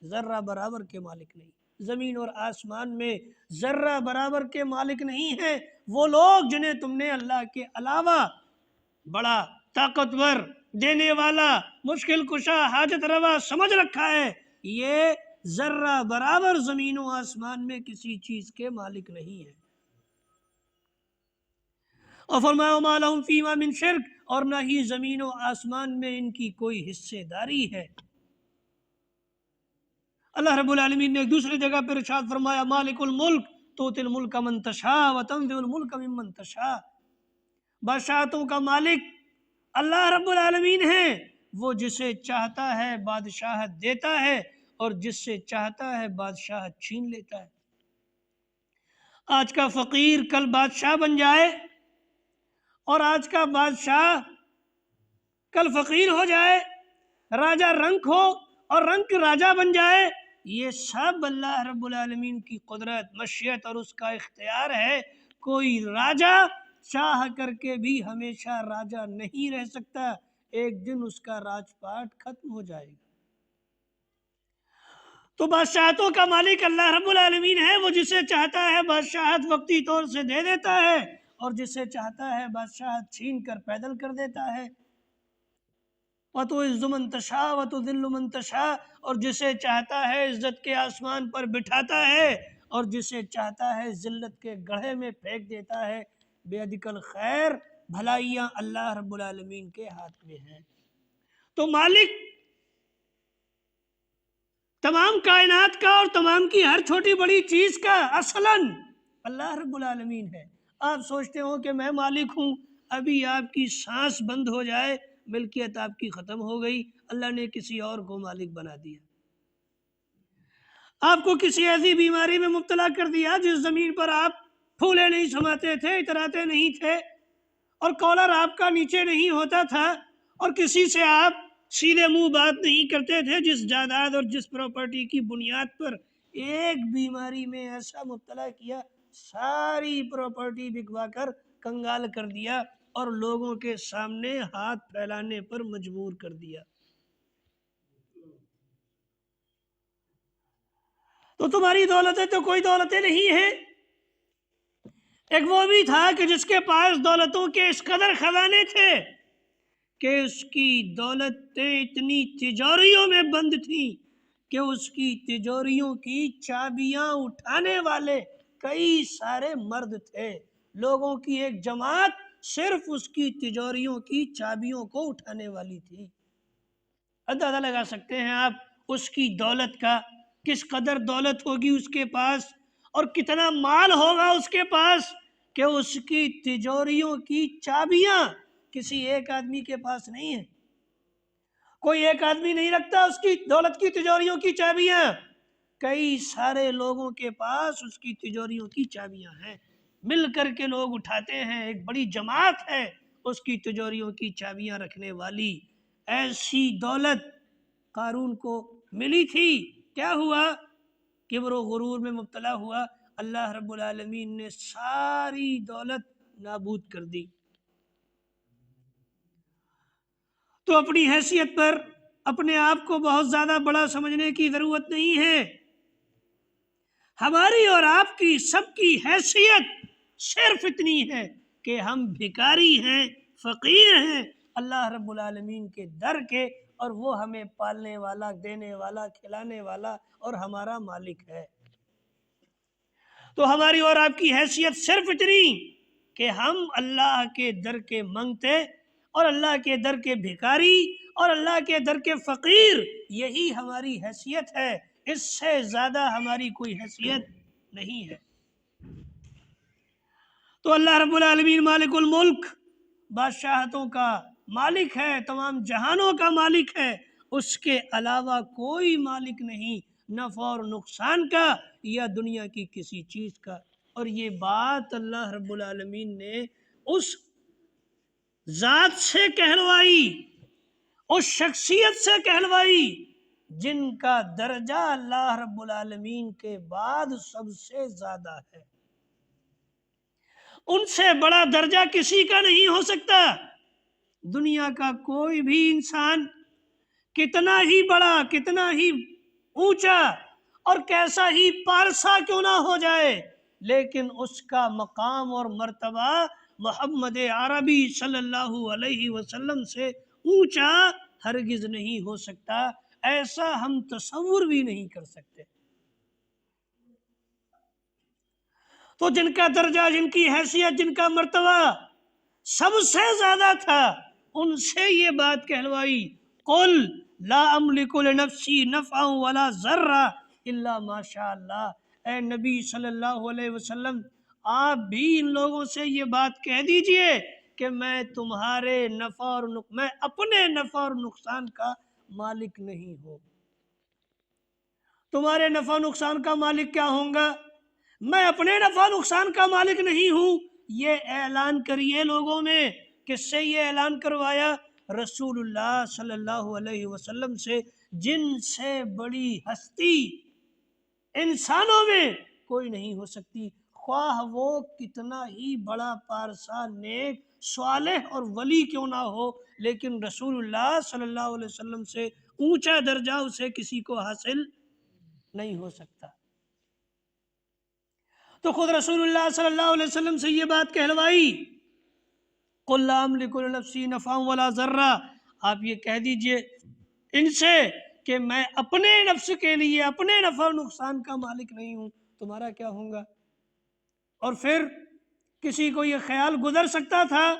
[SPEAKER 1] ذرہ برابر کے مالک نہیں، زمین اور آسمان میں ذرہ برابر کے مالک نہیں ہیں. وہ لوگ جنہیں تم نے اللہ کے علاوہ بڑا طاقتور، دینے والا، مشکل کشا، حاجت روا سمجھ رکھا ہے، یہ ذرہ برابر زمین و آسمان میں کسی چیز کے مالک نہیں ہے. اور فرمایا وما لهم فیما من شرک، اور نہ ہی زمین و آسمان میں ان کی کوئی حصے داری ہے. اللہ رب العالمین نے ایک دوسری جگہ پر ارشاد فرمایا مالک الملک تؤتی الملک من تشاء وتنزع الملک ممن تشاء، بادشاہتوں کا مالک اللہ رب العالمین ہے، وہ جسے چاہتا ہے بادشاہت دیتا ہے اور جس سے چاہتا ہے بادشاہت چھین لیتا ہے. آج کا فقیر کل بادشاہ بن جائے اور آج کا بادشاہ کل فقیر ہو جائے، راجہ رنک ہو اور رنک راجہ بن جائے، یہ سب اللہ رب العالمین کی قدرت، مشیت اور اس کا اختیار ہے. کوئی راجہ چاہ کر کے بھی ہمیشہ راجہ نہیں رہ سکتا، ایک دن اس کا راج پاٹ ختم ہو جائے گا. تو بادشاہتوں کا مالک اللہ رب العالمین ہے، وہ جسے چاہتا ہے بادشاہت وقتی طور سے دے دیتا ہے اور جسے چاہتا ہے بادشاہت چھین کر پیدل کر دیتا ہے. وَتُعِزُّ مَن تَشَاءُ وَتُذِلُّ مَن تَشَاءُ، اور جسے چاہتا ہے عزت کے آسمان پر بٹھاتا ہے اور جسے چاہتا ہے ذلت کے گڑھے میں پھینک دیتا ہے. بِیَدِکَ الخیر، بھلائیاں اللہ رب العالمین کے ہاتھ میں ہیں. تو مالک تمام کائنات کا اور تمام کی ہر چھوٹی بڑی چیز کا اصلاً اللہ رب العالمین ہے. آپ سوچتے ہو کہ میں مالک ہوں، ابھی آپ کی سانس بند ہو جائے ملکیت آپ کی ختم ہو گئی، اللہ نے کسی اور کو مالک بنا دیا. آپ کو کسی ایسی بیماری میں مبتلا کر دیا جس زمین پر آپ پھولے نہیں سماتے تھے، اتراتے نہیں تھے، اور کالر آپ کا نیچے نہیں ہوتا تھا، اور کسی سے آپ سیدھے منہ بات نہیں کرتے تھے. جس جائیداد اور جس پراپرٹی کی بنیاد پر ایک بیماری میں ایسا مبتلا کیا، ساری پراپرٹی بکوا کر کنگال کر دیا اور لوگوں کے سامنے ہاتھ پھیلانے پر مجبور کر دیا. تو تمہاری دولتیں تو کوئی دولتیں نہیں ہیں. ایک وہ بھی تھا کہ جس کے پاس دولتوں کے اس قدر خزانے تھے کہ اس کی دولتیں اتنی تجوریوں میں بند تھیں کہ اس کی تجوریوں کی چابیاں اٹھانے والے کئی سارے مرد تھے. لوگوں کی ایک جماعت صرف اس کی تجوریوں کی چابیوں کو اٹھانے والی تھی. اندازہ لگا سکتے ہیں آپ اس کی دولت کا، کس قدر دولت ہوگی اس کے پاس اور کتنا مال ہوگا اس کے پاس کہ اس کی تجوریوں کی چابیاں کسی ایک آدمی کے پاس نہیں ہیں. کوئی ایک آدمی نہیں رکھتا اس کی دولت کی تجوریوں کی چابیاں، کئی سارے لوگوں کے پاس اس کی تجوریوں کی چابیاں ہیں. مل کر کے لوگ اٹھاتے ہیں، ایک بڑی جماعت ہے اس کی تجوریوں کی چابیاں رکھنے والی. ایسی دولت قارون کو ملی تھی. کیا ہوا؟ کبر و غرور میں مبتلا ہوا. اللہ رب العالمین نے ساری دولت نابود کر دی. تو اپنی حیثیت پر اپنے آپ کو بہت زیادہ بڑا سمجھنے کی ضرورت نہیں ہے. ہماری اور آپ کی سب کی حیثیت صرف اتنی ہے کہ ہم بھکاری ہیں، فقیر ہیں اللہ رب العالمین کے در کے، اور وہ ہمیں پالنے والا، دینے والا، کھلانے والا اور ہمارا مالک ہے. تو ہماری اور آپ کی حیثیت صرف اتنی کہ ہم اللہ کے در کے منگتے اور اللہ کے در کے بھکاری اور اللہ کے در کے فقیر، یہی ہماری حیثیت ہے. اس سے زیادہ ہماری کوئی حیثیت نہیں ہے. تو اللہ رب العالمین مالک الملک، بادشاہتوں کا مالک ہے، تمام جہانوں کا مالک ہے. اس کے علاوہ کوئی مالک نہیں، نفع اور نقصان کا یا دنیا کی کسی چیز کا. اور یہ بات اللہ رب العالمین نے اس ذات سے کہلوائی، اس شخصیت سے کہلوائی جن کا درجہ اللہ رب العالمین کے بعد سب سے زیادہ ہے. ان سے بڑا درجہ کسی کا نہیں ہو سکتا. دنیا کا کوئی بھی انسان کتنا ہی بڑا، کتنا ہی اونچا اور کیسا ہی پارسا کیوں نہ ہو جائے، لیکن اس کا مقام اور مرتبہ محمد عربی صلی اللہ علیہ وسلم سے اونچا ہرگز نہیں ہو سکتا. ایسا ہم تصور بھی نہیں کر سکتے. تو جن کا درجہ، جن کی حیثیت، جن کا مرتبہ سب سے زیادہ تھا، ان سے یہ بات کہلوائی، قل لا املک لنفسی نفعا ولا ضرا الا ما شاء اللہ. اے نبی صلی اللہ علیہ وسلم، آپ بھی ان لوگوں سے یہ بات کہہ دیجئے کہ میں تمہارے میں اپنے نفع اور نقصان کا مالک نہیں ہوں. تمہارے نفع نقصان کا مالک کیا ہوں گا؟ میں اپنے نفع نقصان کا مالک نہیں ہوں. یہ اعلان کریے لوگوں میں. کس سے یہ اعلان کروایا؟ رسول اللہ صلی اللہ علیہ وسلم سے، جن سے بڑی ہستی انسانوں میں کوئی نہیں ہو سکتی، خواہ وہ کتنا ہی بڑا پارسا، نیک، صالح اور ولی کیوں نہ ہو، لیکن رسول اللہ صلی اللہ علیہ وسلم سے اونچا درجہ اسے کسی کو حاصل نہیں ہو سکتا. تو خود رسول اللہ صلی اللہ علیہ وسلم سے یہ بات کہلوائی، قل لا املک لنفسی نفعا ولا ضرا. آپ یہ کہہ دیجئے ان سے کہ میں اپنے نفس کے لیے اپنے نفع و نقصان کا مالک نہیں ہوں. تمہارا کیا ہوگا؟ اور پھر کسی کو یہ خیال گزر سکتا تھا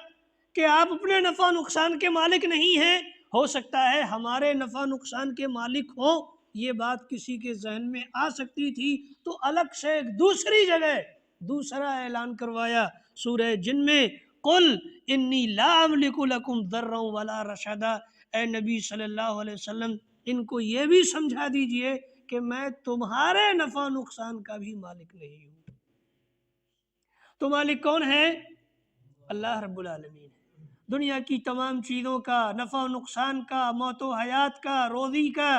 [SPEAKER 1] کہ آپ اپنے نفع و نقصان کے مالک نہیں ہیں؟ ہو سکتا ہے ہمارے نفع و نقصان کے مالک ہوں، یہ بات کسی کے ذہن میں آ سکتی تھی. تو الگ سے ایک دوسری جگہ دوسرا اعلان کروایا سورہ جن میں، قل انی لا املک لکم ضرا ولا رشدا. اے نبی صلی اللہ علیہ وسلم، ان کو یہ بھی سمجھا دیجئے کہ میں تمہارے نفع و نقصان کا بھی مالک نہیں ہوں. تو مالک کون ہے؟ اللہ رب العالمین. دنیا کی تمام چیزوں کا، نفع و نقصان کا، موت و حیات کا، روزی کا،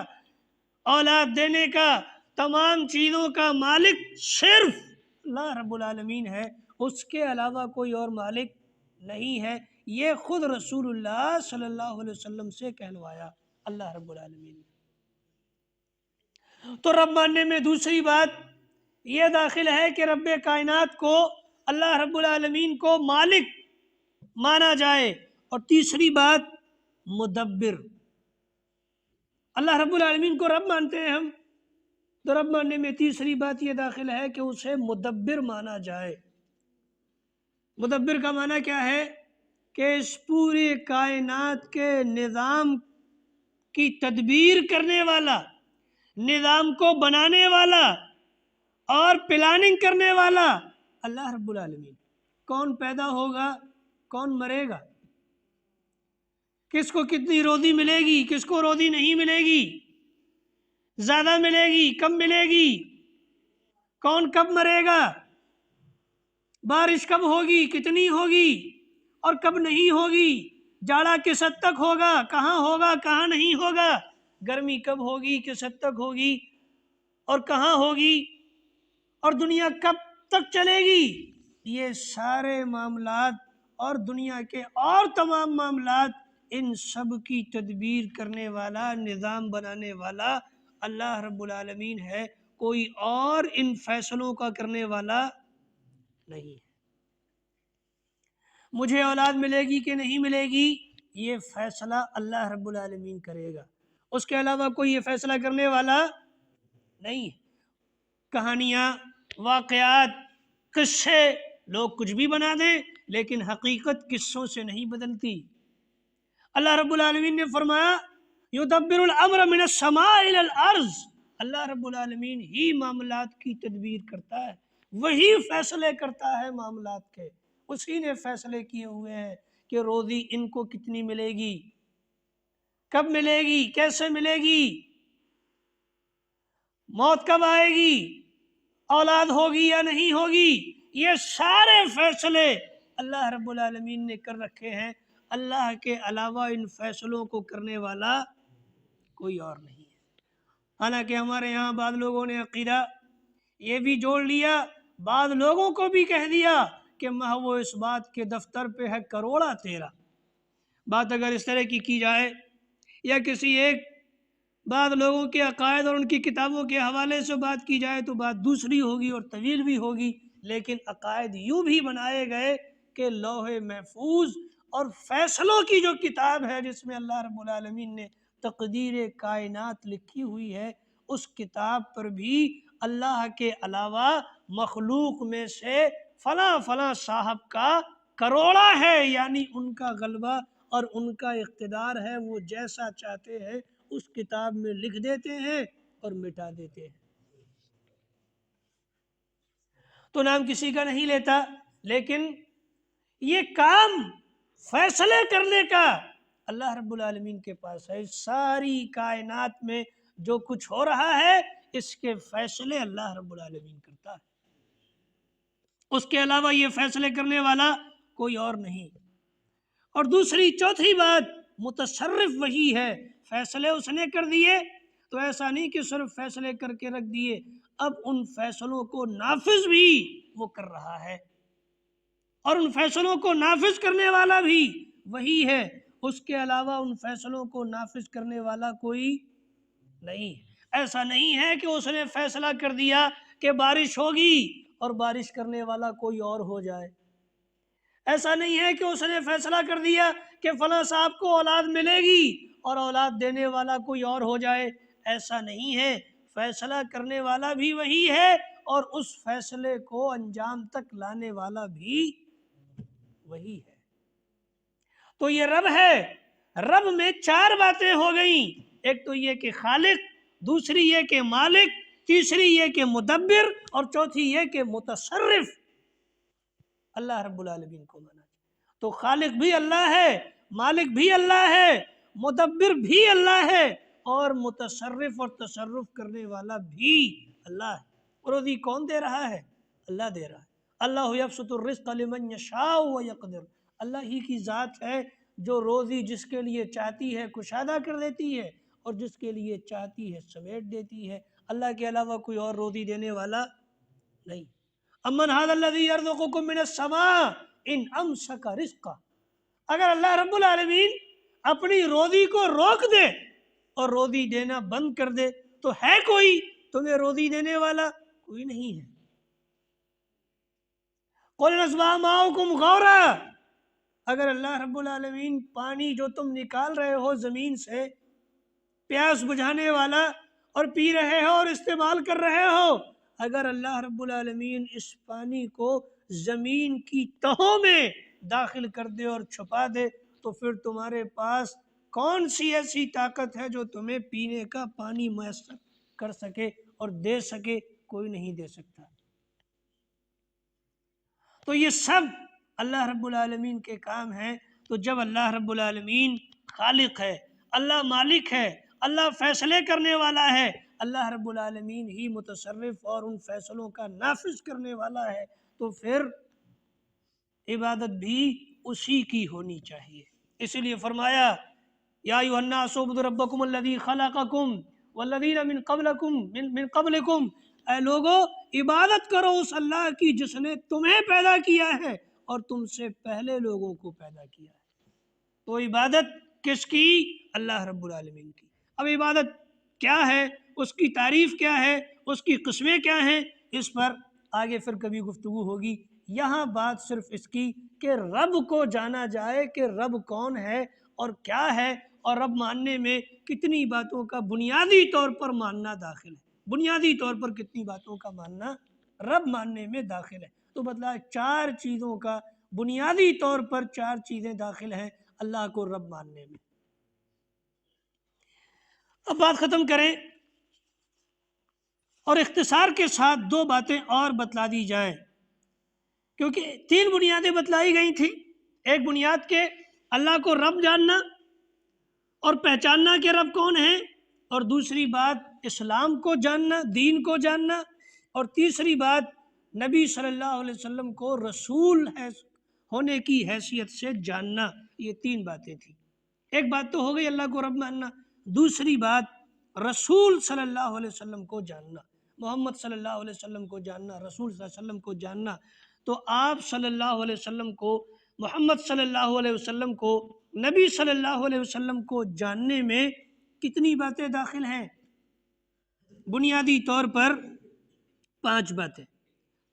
[SPEAKER 1] اولاد دینے کا، تمام چیزوں کا مالک صرف اللہ رب العالمین ہے، اس کے علاوہ کوئی اور مالک نہیں ہے۔ یہ خود رسول اللہ صلی اللہ علیہ وسلم سے کہلوایا اللہ رب العالمین نے۔ تو رب ماننے میں دوسری بات یہ داخل ہے کہ رب کائنات کو، اللہ رب العالمین کو مالک مانا جائے، اور تیسری بات مدبر۔ اللہ رب العالمین کو رب مانتے ہیں ہم، تو رب ماننے میں تیسری بات یہ داخل ہے کہ اسے مدبر مانا جائے۔ مدبر کا معنی کیا ہے؟ کہ اس پوری کائنات کے نظام کی تدبیر کرنے والا، نظام کو بنانے والا اور پلاننگ کرنے والا اللہ رب العالمین۔ کون پیدا ہوگا، کون مرے گا، کس کو کتنی روزی ملے گی، کس کو روزی نہیں ملے گی، زیادہ ملے گی کم ملے گی، کون کب مرے گا، بارش کب ہوگی، کتنی ہوگی اور کب نہیں ہوگی، جاڑا کس حد تک ہوگا، کہاں نہیں ہوگا، گرمی کب ہوگی، کس حد تک ہوگی اور کہاں ہوگی، اور دنیا کب تک چلے گی، یہ سارے معاملات اور دنیا کے اور تمام معاملات، ان سب کی تدبیر کرنے والا، نظام بنانے والا اللہ رب العالمین ہے، کوئی اور ان فیصلوں کا کرنے والا نہیں ہے۔ مجھے اولاد ملے گی کہ نہیں ملے گی، یہ فیصلہ اللہ رب العالمین کرے گا، اس کے علاوہ کوئی یہ فیصلہ کرنے والا نہیں ہے۔ کہانیاں، واقعات، قصے لوگ کچھ بھی بنا دیں، لیکن حقیقت قصوں سے نہیں بدلتی۔ اللہ رب العالمین نے فرمایا یدبر الامر من السماء الى الارض، اللہ رب العالمین ہی معاملات کی تدبیر کرتا ہے، وہی فیصلے کرتا ہے معاملات کے، اسی نے فیصلے کیے ہوئے ہیں کہ روزی ان کو کتنی ملے گی، کب ملے گی، کیسے ملے گی، موت کب آئے گی، اولاد ہوگی یا نہیں ہوگی، یہ سارے فیصلے اللہ رب العالمین نے کر رکھے ہیں۔ اللہ کے علاوہ ان فیصلوں کو کرنے والا کوئی اور نہیں ہے۔ حالانکہ ہمارے یہاں بعض لوگوں نے عقیدہ یہ بھی جوڑ لیا، بعض لوگوں کو بھی کہہ دیا کہ محو اس بات کے دفتر پہ ہے کروڑا تیرا۔ بات اگر اس طرح کی جائے یا کسی ایک بعض لوگوں کے عقائد اور ان کی کتابوں کے حوالے سے بات کی جائے تو بات دوسری ہوگی اور طویل بھی ہوگی، لیکن عقائد یوں بھی بنائے گئے کہ لوح محفوظ اور فیصلوں کی جو کتاب ہے جس میں اللہ رب العالمین نے تقدیر کائنات لکھی ہوئی ہے، اس کتاب پر بھی اللہ کے علاوہ مخلوق میں سے فلاں فلاں صاحب کا کروڑا ہے، یعنی ان کا غلبہ اور ان کا اقتدار ہے، وہ جیسا چاہتے ہیں اس کتاب میں لکھ دیتے ہیں اور مٹا دیتے ہیں۔ تو نام کسی کا نہیں لیتا، لیکن یہ کام فیصلے کرنے کا اللہ رب العالمین کے پاس ہے۔ ساری کائنات میں جو کچھ ہو رہا ہے اس کے فیصلے اللہ رب العالمین کرتا ہے، اس کے علاوہ یہ فیصلے کرنے والا کوئی اور نہیں۔ اور دوسری چوتھی بات، متصرف وہی ہے، فیصلے اس نے کر دیے تو ایسا نہیں کہ صرف فیصلے کر کے رکھ دیے، اب ان فیصلوں کو نافذ بھی وہ کر رہا ہے، اور ان فیصلوں کو نافذ کرنے والا بھی وہی ہے، اس کے علاوہ ان فیصلوں کو نافذ کرنے والا کوئی نہیں۔ ایسا نہیں ہے کہ اس نے فیصلہ کر دیا کہ بارش ہوگی اور بارش کرنے والا کوئی اور ہو جائے، ایسا نہیں ہے کہ اس نے فیصلہ کر دیا کہ فلاں صاحب کو اولاد ملے گی اور اولاد دینے والا کوئی اور ہو جائے، ایسا نہیں ہے، فیصلہ کرنے والا بھی وہی ہے اور اس فیصلے کو انجام تک لانے والا بھی وہی ہے۔ تو یہ رب ہے۔ رب میں چار باتیں ہو گئیں، ایک تو یہ کہ خالق، دوسری یہ کہ مالک، تیسری یہ کہ مدبر، اور چوتھی یہ کہ متصرف۔ اللہ رب العالمین کو مانا جائے تو خالق بھی اللہ ہے، مالک بھی اللہ ہے، مدبر بھی اللہ ہے، اور متصرف اور تصرف کرنے والا بھی اللہ ہے۔ روزی کون دے رہا ہے؟ اللہ دے رہا ہے۔ اللہ یبسط الرزق لمن یشاء ویقدر، اللہ ہی کی ذات ہے جو روزی جس کے لیے چاہتی ہے کشادہ کر دیتی ہے اور جس کے لیے چاہتی ہے سمیٹ دیتی ہے۔ اللہ کے علاوہ کوئی اور روزی دینے والا نہیں۔ امن ھذا الذی یرزقکم من السماء ان امسک رزقہ، اگر اللہ رب العالمین اپنی روزی کو روک دے اور روزی دینا بند کر دے تو ہے کوئی تمہیں روزی دینے والا؟ کوئی نہیں ہے۔ قل اصبح ماؤکم غورا، اگر اللہ رب العالمین پانی جو تم نکال رہے ہو زمین سے پیاس بجھانے والا اور پی رہے ہو اور استعمال کر رہے ہو، اگر اللہ رب العالمین اس پانی کو زمین کی تہوں میں داخل کر دے اور چھپا دے تو پھر تمہارے پاس کون سی ایسی طاقت ہے جو تمہیں پینے کا پانی میسر کر سکے اور دے سکے؟ کوئی نہیں دے سکتا۔ تو یہ سب اللہ رب العالمین کے کام ہیں۔ تو جب اللہ رب العالمین خالق ہے، اللہ مالک ہے، اللہ فیصلے کرنے والا ہے، اللہ رب العالمین ہی متصرف اور ان فیصلوں کا نافذ کرنے والا ہے، تو پھر عبادت بھی اسی کی ہونی چاہیے۔ اسی لیے فرمایا یا ایھا الناس اعبدوا ربکم الذی خلقکم والذین من قبلکم، اے لوگو عبادت کرو اس اللہ کی جس نے تمہیں پیدا کیا ہے اور تم سے پہلے لوگوں کو پیدا کیا ہے۔ تو عبادت کس کی؟ اللہ رب العالمین کی۔ اب عبادت کیا ہے، اس کی تعریف کیا ہے، اس کی قسمیں کیا ہیں، اس پر آگے پھر کبھی گفتگو ہوگی۔ یہاں بات صرف اس کی کہ رب کو جانا جائے کہ رب کون ہے اور کیا ہے، اور رب ماننے میں کتنی باتوں کا بنیادی طور پر ماننا داخل ہے۔ بنیادی طور پر کتنی باتوں کا ماننا رب ماننے میں داخل ہے؟ تو بتلا 4 چیزوں کا بنیادی طور پر 4 چیزیں داخل ہیں اللہ کو رب ماننے میں۔ اب بات ختم کریں اور اختصار کے ساتھ 2 باتیں اور بتلا دی جائیں، کیونکہ 3 بنیادیں بتلائی گئی تھیں۔ ایک بنیاد کہ اللہ کو رب جاننا اور پہچاننا کہ رب کون ہے، اور دوسری بات اسلام کو جاننا، دین کو جاننا، اور تیسری بات نبی صلی اللہ علیہ وسلم کو رسول ہونے کی حیثیت سے جاننا۔ یہ 3 باتیں تھیں۔ ایک بات تو ہو گئی اللہ کو رب ماننا، دوسری بات رسول صلی اللہ علیہ وسلم کو جاننا، محمد صلی اللہ علیہ وسلم کو جاننا، رسول صلی اللہ علیہ وسلم کو جاننا۔ تو آپ صلی اللہ علیہ وسلم کو، محمد صلی اللہ علیہ وسلم کو، نبی صلی اللہ علیہ وسلم کو جاننے میں کتنی باتیں داخل ہیں؟ بنیادی طور پر 5 باتیں۔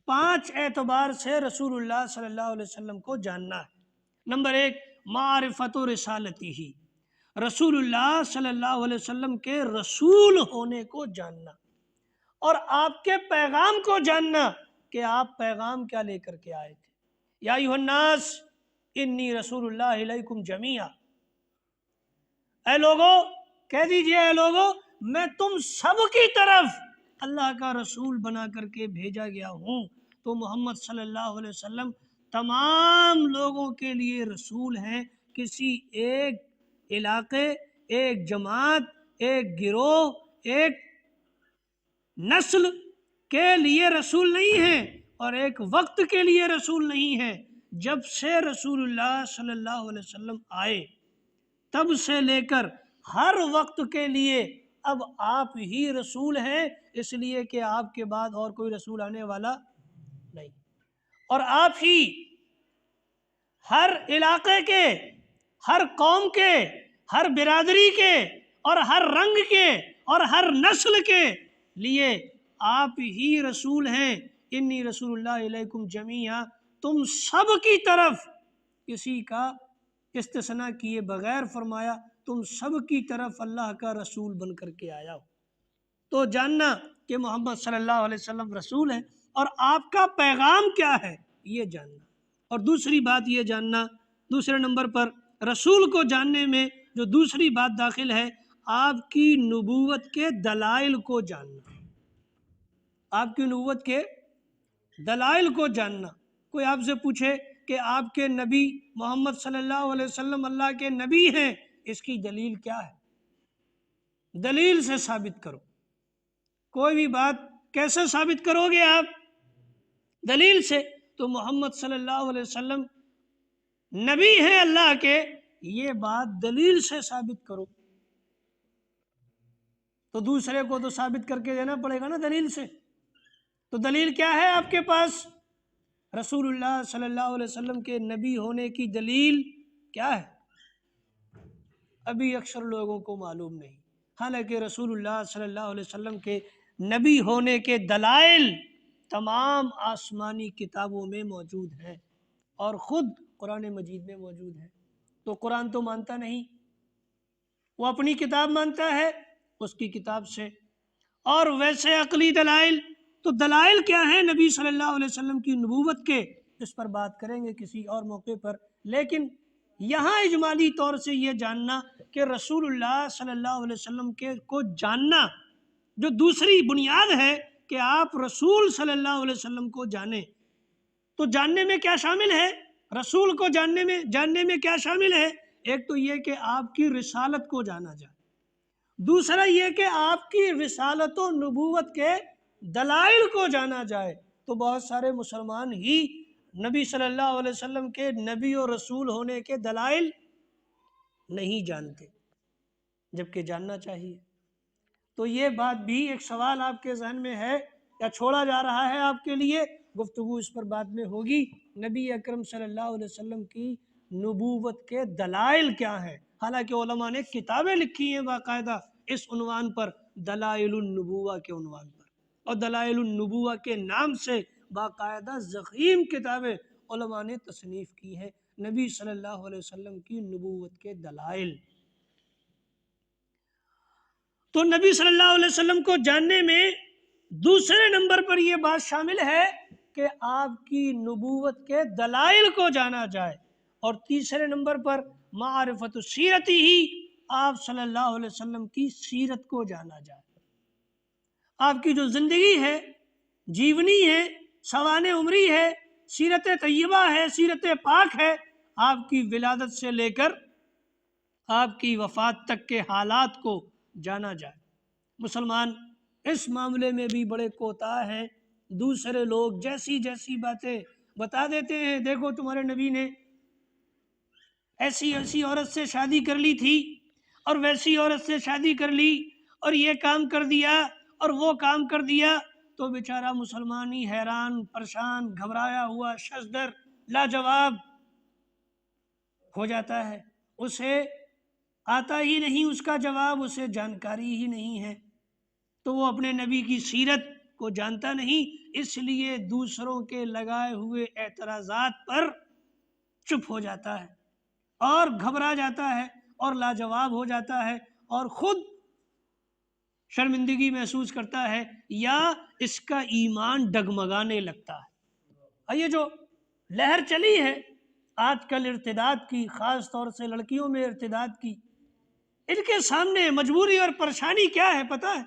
[SPEAKER 1] 5 اعتبار سے رسول اللہ صلی اللہ علیہ وسلم کو جاننا ہے۔ نمبر 1، معرفت و رسالتی ہی، رسول اللہ صلی اللہ علیہ وسلم کے رسول ہونے کو جاننا، اور آپ کے پیغام کو جاننا کہ آپ پیغام کیا لے کر کے آئے تھے۔ یا ایھا الناس انی رسول اللہ الیکم جمیعا، اے لوگو کہہ دیجئے، اے لوگو میں تم سب کی طرف اللہ کا رسول بنا کر کے بھیجا گیا ہوں۔ تو محمد صلی اللہ علیہ وسلم تمام لوگوں کے لیے رسول ہیں، کسی ایک علاقے، ایک جماعت، ایک گروہ، ایک نسل کے لیے رسول نہیں ہیں، اور ایک وقت کے لیے رسول نہیں ہیں۔ جب سے رسول اللہ صلی اللہ علیہ وسلم آئے تب سے لے کر ہر وقت کے لیے اب آپ ہی رسول ہیں، اس لیے کہ آپ کے بعد اور کوئی رسول آنے والا نہیں، اور آپ ہی ہر علاقے کے، ہر قوم کے، ہر برادری کے، اور ہر رنگ کے، اور ہر نسل کے لیے آپ ہی رسول ہیں۔ انی رسول اللہ علیکم جمیعا، تم سب کی طرف، کسی کا استثناء کیے بغیر فرمایا تم سب کی طرف اللہ کا رسول بن کر کے آیا ہو۔ تو جاننا کہ محمد صلی اللہ علیہ وسلم رسول ہیں اور آپ کا پیغام کیا ہے یہ جاننا، اور دوسری بات یہ جاننا، دوسرے نمبر پر رسول کو جاننے میں جو دوسری بات داخل ہے، آپ کی نبوت کے دلائل کو جاننا، آپ کی نبوت کے دلائل کو جاننا۔ کوئی آپ سے پوچھے کہ آپ کے نبی محمد صلی اللہ علیہ وسلم اللہ کے نبی ہیں، اس کی دلیل کیا ہے؟ دلیل سے ثابت کرو۔ کوئی بھی بات کیسے ثابت کرو گے آپ؟ دلیل سے۔ تو محمد صلی اللہ علیہ وسلم نبی ہیں اللہ کے، یہ بات دلیل سے ثابت کرو، تو دوسرے کو تو ثابت کر کے دینا پڑے گا نا دلیل سے۔ تو دلیل کیا ہے آپ کے پاس؟ رسول اللہ صلی اللہ علیہ وسلم کے نبی ہونے کی دلیل کیا ہے؟ ابھی اکثر لوگوں کو معلوم نہیں، حالانکہ رسول اللہ صلی اللہ علیہ وسلم کے نبی ہونے کے دلائل تمام آسمانی کتابوں میں موجود ہیں اور خود قرآن مجید میں موجود ہیں۔ تو قرآن تو مانتا نہیں، وہ اپنی کتاب مانتا ہے، اس کی کتاب سے۔ اور ویسے عقلی دلائل، تو دلائل کیا ہیں نبی صلی اللہ علیہ وسلم کی نبوت کے؟ اس پر بات کریں گے کسی اور موقع پر، لیکن یہاں اجمالی طور سے یہ جاننا کہ رسول اللہ صلی اللہ علیہ وسلم کو جاننا جو دوسری بنیاد ہے کہ آپ رسول صلی اللہ علیہ وسلم کو جانیں، تو جاننے میں کیا شامل ہے؟ رسول کو جاننے میں کیا شامل ہے؟ ایک تو یہ کہ آپ کی رسالت کو جانا جائے، دوسرا یہ کہ آپ کی رسالت و نبوت کے دلائل کو جانا جائے۔ تو بہت سارے مسلمان ہی نبی صلی اللہ علیہ وسلم کے نبی و رسول ہونے کے دلائل نہیں جانتے، جبکہ جاننا چاہیے۔ تو یہ بات بھی ایک سوال آپ کے ذہن میں ہے یا چھوڑا جا رہا ہے آپ کے لیے؟ گفتگو اس پر بعد میں ہوگی۔ نبی اکرم صلی اللہ علیہ وسلم کی نبوت کے دلائل کیا ہیں؟ حالانکہ علماء نے کتابیں لکھی ہیں باقاعدہ اس عنوان پر، دلائل النبوہ کے عنوان پر، اور دلائل النبوہ کے نام سے باقاعدہ ضخیم کتابیں علماء نے تصنیف کی ہیں نبی صلی اللہ علیہ وسلم کی نبوت کے دلائل۔ تو نبی صلی اللہ علیہ وسلم کو جاننے میں دوسرے نمبر پر یہ بات شامل ہے کہ آپ کی نبوت کے دلائل کو جانا جائے، اور تیسرے نمبر پر معرفت سیرتی ہی، آپ صلی اللہ علیہ وسلم کی سیرت کو جانا جائے۔ آپ کی جو زندگی ہے، جیونی ہے، سوانح عمری ہے، سیرت طیبہ ہے، سیرت پاک ہے، آپ کی ولادت سے لے کر آپ کی وفات تک کے حالات کو جانا جائے۔ مسلمان اس معاملے میں بھی بڑے کوتاہ ہیں، دوسرے لوگ جیسی باتیں بتا دیتے ہیں، دیکھو تمہارے نبی نے ایسی عورت سے شادی کر لی تھی اور ویسی عورت سے شادی کر لی اور یہ کام کر دیا اور وہ کام کر دیا، تو بیچارہ مسلمان ہی حیران، پریشان، گھبرایا ہوا، ششدر، لاجواب ہو جاتا ہے۔ اسے آتا ہی نہیں اس کا جواب، اسے جانکاری ہی نہیں ہے، تو وہ اپنے نبی کی سیرت کو جانتا نہیں، اس لیے دوسروں کے لگائے ہوئے اعتراضات پر چپ ہو جاتا ہے اور گھبرا جاتا ہے اور لاجواب ہو جاتا ہے اور خود شرمندگی محسوس کرتا ہے یا اس کا ایمان ڈگمگانے لگتا ہے۔ یہ جو لہر چلی ہے آج کل ارتداد کی، خاص طور سے لڑکیوں میں ارتداد کی، ان کے سامنے مجبوری اور پریشانی کیا ہے پتہ ہے؟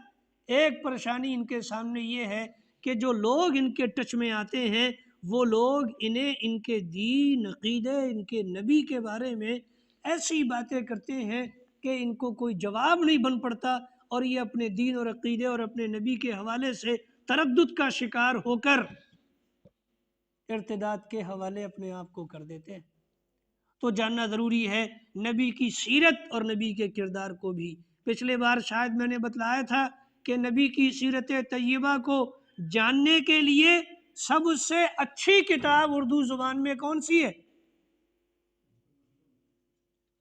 [SPEAKER 1] ایک پریشانی ان کے سامنے یہ ہے کہ جو لوگ ان کے ٹچ میں آتے ہیں وہ لوگ انہیں ان کے دین، عقیدے، ان کے نبی کے بارے میں ایسی باتیں کرتے ہیں کہ ان کو کوئی جواب نہیں بن پڑتا، اور یہ اپنے دین اور عقیدے اور اپنے نبی کے حوالے سے تردد کا شکار ہو کر ارتداد کے حوالے اپنے آپ کو کر دیتے ہیں۔ تو جاننا ضروری ہے نبی کی سیرت اور نبی کے کردار کو بھی۔ پچھلے بار شاید میں نے بتلایا تھا کہ نبی کی سیرت طیبہ کو جاننے کے لیے سب سے اچھی کتاب اردو زبان میں کون سی ہے؟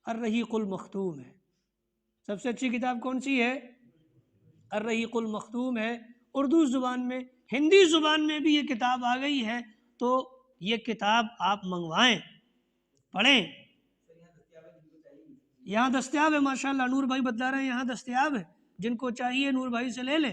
[SPEAKER 1] الرحیق المختوم ہے۔ سب سے اچھی کتاب کون سی ہے؟ الرحیق المختوم ہے اردو زبان میں۔ ہندی زبان میں بھی یہ کتاب آ گئی ہے، تو یہ کتاب آپ منگوائیں، پڑھیں۔ یہاں دستیاب ہے، ماشاءاللہ نور بھائی بتلا رہے ہیں یہاں دستیاب ہے، جن کو چاہیے نور بھائی سے لے لیں۔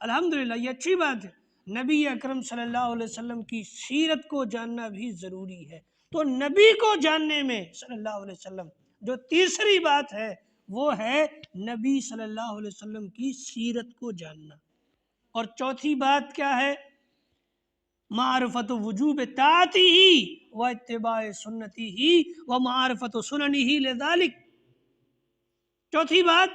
[SPEAKER 1] الحمدللہ یہ اچھی بات ہے۔ نبی اکرم صلی اللہ علیہ وسلم کی سیرت کو جاننا بھی ضروری ہے۔ تو نبی کو جاننے میں صلی اللہ علیہ وسلم جو تیسری بات ہے وہ ہے نبی صلی اللہ علیہ وسلم کی سیرت کو جاننا، اور چوتھی بات کیا ہے؟ معرفت وجوب طاعتی ہی و اتباع سنتی ہی و معرفت سننی ہی لذالک۔ چوتھی بات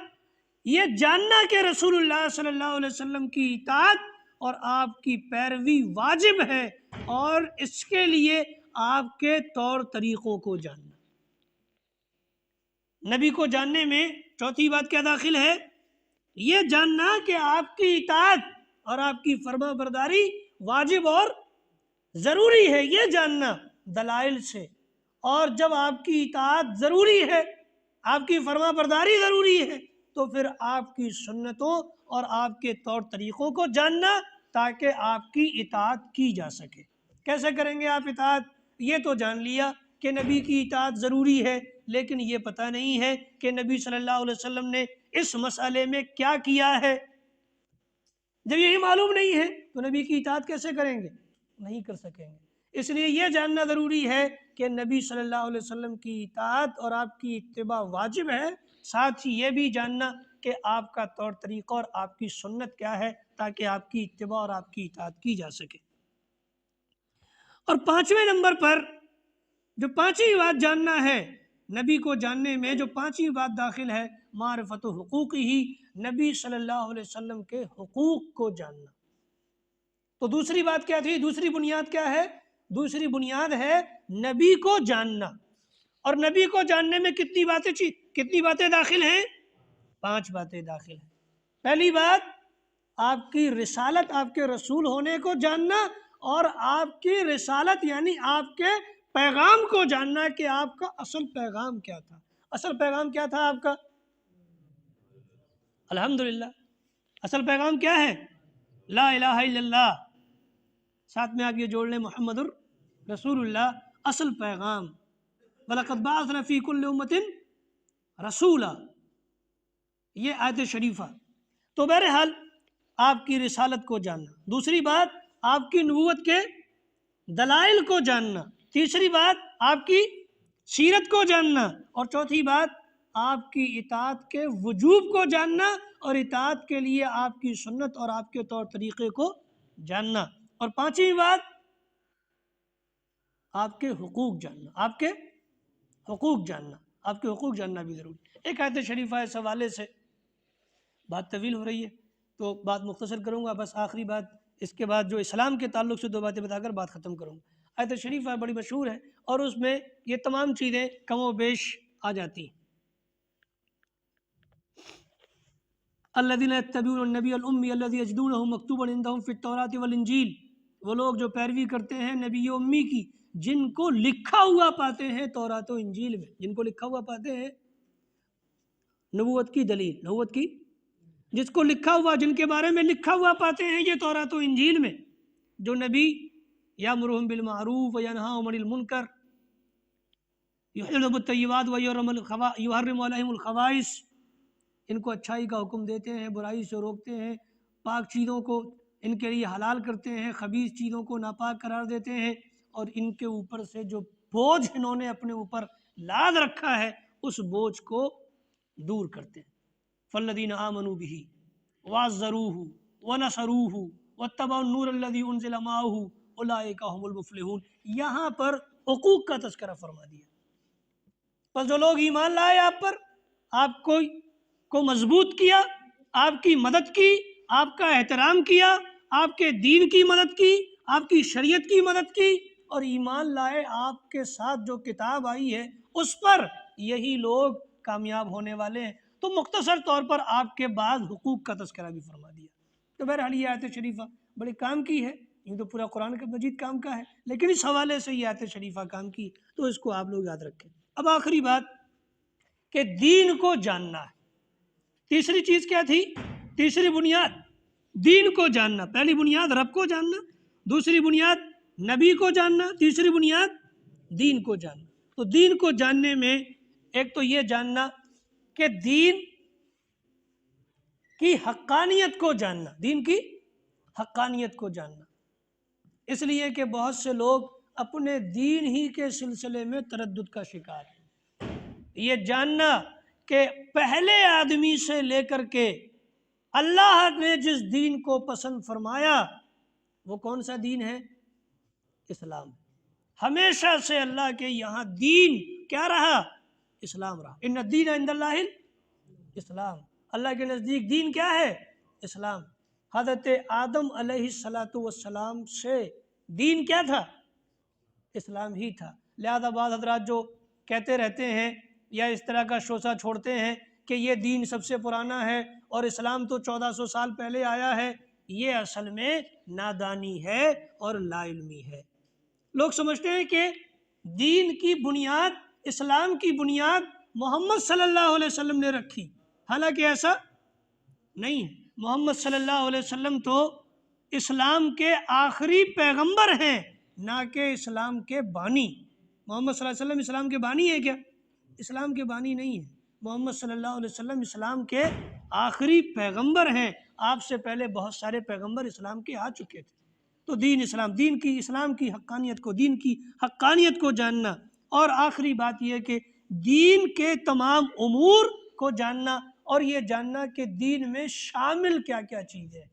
[SPEAKER 1] یہ جاننا کہ رسول اللہ صلی اللہ علیہ وسلم کی اطاعت اور آپ کی پیروی واجب ہے، اور اس کے لیے آپ کے طور طریقوں کو جاننا۔ نبی کو جاننے میں چوتھی بات کیا داخل ہے؟ یہ جاننا کہ آپ کی اطاعت اور آپ کی فرما برداری واجب اور ضروری ہے، یہ جاننا دلائل سے۔ اور جب آپ کی اطاعت ضروری ہے، آپ کی فرما برداری ضروری ہے، تو پھر آپ کی سنتوں اور آپ کے طور طریقوں کو جاننا تاکہ آپ کی اطاعت کی جا سکے۔ کیسے کریں گے آپ اطاعت؟ یہ تو جان لیا کہ نبی کی اطاعت ضروری ہے، لیکن یہ پتہ نہیں ہے کہ نبی صلی اللہ علیہ وسلم نے اس مسئلے میں کیا کیا ہے۔ جب یہی معلوم نہیں ہے تو نبی کی اطاعت کیسے کریں گے؟ نہیں کر سکیں گے۔ اس لیے یہ جاننا ضروری ہے کہ نبی صلی اللہ علیہ وسلم کی اطاعت اور آپ کی اتباع واجب ہے، ساتھ ہی یہ بھی جاننا کہ آپ کا طور طریقہ اور آپ کی سنت کیا ہے تاکہ آپ کی اتباع اور آپ کی اطاعت کی جا سکے۔ اور پانچویں نمبر پر جو پانچویں بات جاننا ہے، نبی کو جاننے میں جو پانچویں بات داخل ہے، معرفت حقوق ہی، نبی صلی اللہ علیہ وسلم کے حقوق کو جاننا۔ تو دوسری بات کیا تھی؟ دوسری بنیاد کیا ہے؟ دوسری بنیاد ہے نبی کو جاننا۔ اور نبی کو جاننے میں کتنی باتیں داخل ہیں؟ 5 باتیں داخل ہیں۔ پہلی بات، آپ کی رسالت، آپ کے رسول ہونے کو جاننا، اور آپ کی رسالت یعنی آپ کے پیغام کو جاننا کہ آپ کا اصل پیغام کیا تھا۔ اصل پیغام کیا تھا آپ کا؟ الحمدللہ، اصل پیغام کیا ہے؟ لا الہ الا اللہ۔ ساتھ میں آپ یہ جوڑ لیں محمد رسول اللہ، اصل پیغام۔ وَلَقَدْ بَعَثْنَا فِي كُلِّ أُمَّةٍ رَسُولًا، یہ آیت شریفہ۔ تو بہرحال آپ کی رسالت کو جاننا۔ دوسری بات، آپ کی نبوت کے دلائل کو جاننا۔ تیسری بات، آپ کی سیرت کو جاننا۔ اور چوتھی بات، آپ کی اطاعت کے وجوب کو جاننا، اور اطاعت کے لیے آپ کی سنت اور آپ کے طور طریقے کو جاننا۔ اور پانچویں بات، آپ کے حقوق جاننا۔ آپ کے حقوق جاننا، آپ کے حقوق جاننا بھی ضروری۔ ایک آیت شریفہ اس حوالے سے، بات طویل ہو رہی ہے تو بات مختصر کروں گا، بس آخری بات اس کے بعد جو اسلام کے تعلق سے 2 باتیں بتا کر بات ختم کروں گا۔ آیت شریفہ بڑی مشہور ہے اور اس میں یہ تمام چیزیں کم و بیش آ جاتی ہیں۔ الذین یتبعون النبی الامی الذی یجدونہ مکتوبا عندہم فی التوراۃ والانجیل، وہ لوگ جو پیروی کرتے ہیں نبی امی کی جن کو لکھا ہوا پاتے ہیں تورات و انجیل میں، جن کو لکھا ہوا پاتے ہیں، نبوت کی دلیل، نبوت کی، جس کو لکھا ہوا، جن کے بارے میں لکھا ہوا پاتے ہیں یہ تورات و انجیل میں، جو نبی یامرہم بالمعروف وینہاہم عن المنکر یحل الطیبات ویحرم علیہم الخبائث، ان کو اچھائی کا حکم دیتے ہیں، برائی سے روکتے ہیں، پاک چیزوں کو ان کے لیے حلال کرتے ہیں، خبیث چیزوں کو ناپاک قرار دیتے ہیں، اور ان کے اوپر سے جو بوجھ انہوں نے اپنے اوپر لاد رکھا ہے اس بوجھ کو دور کرتے ہیں۔ فالذین آمنوا بہ وعزروہ ونصروہ واتبعوا النور الذی انزل معہ اولئک ھم المفلحون۔ یہاں پر حقوق کا تذکرہ فرما دیا۔ پس جو لوگ ایمان لائے آپ پر، آپ کو مضبوط کیا، آپ کی مدد کی، آپ کا احترام کیا، آپ کے دین کی مدد کی، آپ کی شریعت کی مدد کی، اور ایمان لائے آپ کے ساتھ جو کتاب آئی ہے اس پر، یہی لوگ کامیاب ہونے والے ہیں۔ تو مختصر طور پر آپ کے بعد حقوق کا تذکرہ بھی فرما دیا۔ تو بہرحال یہ آیت شریفہ بڑے کام کی ہے، یہ تو پورا قرآن کا مجید کام کا ہے، لیکن اس حوالے سے یہ آیت شریفہ کام کی، تو اس کو آپ لوگ یاد رکھیں۔ اب آخری بات کہ دین کو جاننا ہے۔ تیسری چیز کیا تھی؟ تیسری بنیاد دین کو جاننا۔ پہلی بنیاد رب کو جاننا، دوسری بنیاد نبی کو جاننا، تیسری بنیاد دین کو جاننا۔ تو دین کو جاننے میں ایک تو یہ جاننا کہ دین کی حقانیت کو جاننا، دین کی حقانیت کو جاننا، اس لیے کہ بہت سے لوگ اپنے دین ہی کے سلسلے میں تردد کا شکار ہیں۔ یہ جاننا کہ پہلے آدمی سے لے کر کے اللہ نے جس دین کو پسند فرمایا وہ کون سا دین ہے؟ اسلام۔ ہمیشہ سے اللہ کے یہاں دین کیا رہا؟ اسلام رہا۔ ان الدین عند اللہ اسلام، اللہ کے نزدیک دین کیا ہے؟ اسلام۔ حضرت آدم علیہ السلام سے دین کیا تھا؟ اسلام ہی تھا۔ لہذا بعض حضرات جو کہتے رہتے ہیں یا اس طرح کا شوسہ چھوڑتے ہیں کہ یہ دین سب سے پرانا ہے اور اسلام تو 1400 سال پہلے آیا ہے، یہ اصل میں نادانی ہے اور لا علمی ہے۔ لوگ سمجھتے ہیں کہ دین کی بنیاد، اسلام کی بنیاد محمد صلی اللہ علیہ وسلم نے رکھی، حالانکہ ایسا نہیں ہے۔ محمد صلی اللہ علیہ وسلم تو اسلام کے آخری پیغمبر ہیں، نہ کہ اسلام کے بانی۔ محمد صلی اللہ علیہ وسلم اسلام کے بانی ہے کیا؟ اسلام کے بانی نہیں ہے۔ محمد صلی اللہ علیہ وسلم اسلام کے آخری پیغمبر ہیں، آپ سے پہلے بہت سارے پیغمبر اسلام کے آ چکے تھے۔ تو دین اسلام، دین کی اسلام کی حقانیت کو، دین کی حقانیت کو جاننا، اور آخری بات یہ کہ دین کے تمام امور کو جاننا، اور یہ جاننا کہ دین میں شامل کیا کیا چیز ہے۔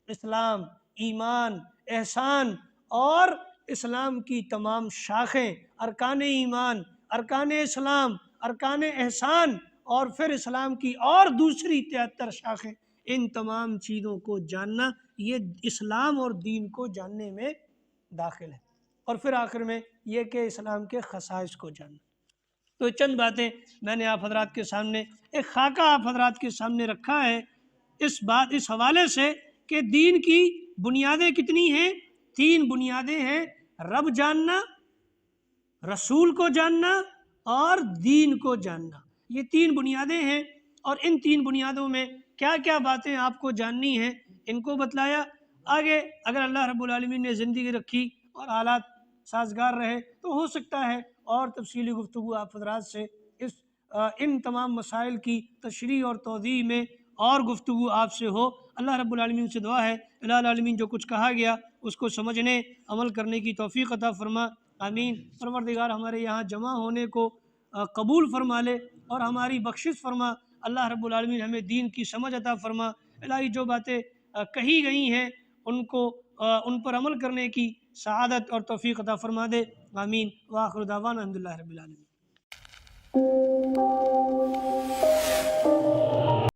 [SPEAKER 1] اسلام، ایمان، احسان، اور اسلام کی تمام شاخیں، ارکان ایمان، ارکان اسلام، ارکان احسان، اور پھر اسلام کی اور دوسری 73 شاخیں، ان تمام چیزوں کو جاننا یہ اسلام اور دین کو جاننے میں داخل ہے۔ اور پھر آخر میں یہ کہ اسلام کے خصائص کو جاننا۔ تو چند باتیں میں نے آپ حضرات کے سامنے، ایک خاکہ آپ حضرات کے سامنے رکھا ہے اس حوالے سے کہ دین کی بنیادیں کتنی ہیں؟ 3 بنیادیں ہیں: رب جاننا، رسول کو جاننا، اور دین کو جاننا۔ یہ 3 بنیادیں ہیں، اور ان 3 بنیادوں میں کیا کیا باتیں آپ کو جاننی ہیں ان کو بتلایا۔ آگے اگر اللہ رب العالمین نے زندگی رکھی اور حالات سازگار رہے تو ہو سکتا ہے اور تفصیلی گفتگو آپ حضرات سے ان تمام مسائل کی تشریح اور توضیح میں اور گفتگو آپ سے ہو۔ اللہ رب العالمین سے دعا ہے الہ العالمین جو کچھ کہا گیا اس کو سمجھنے، عمل کرنے کی توفیق عطا فرما، آمین۔ پروردگار ہمارے یہاں جمع ہونے کو قبول فرما لے اور ہماری بخشش فرما۔ اللہ رب العالمین ہمیں دین کی سمجھ عطا فرما۔ الہی جو باتیں کہی گئی ہیں ان پر عمل کرنے کی سعادت اور توفیق عطا فرما دے، آمین۔ وآخر دعوانا الحمدللہ رب العالمین۔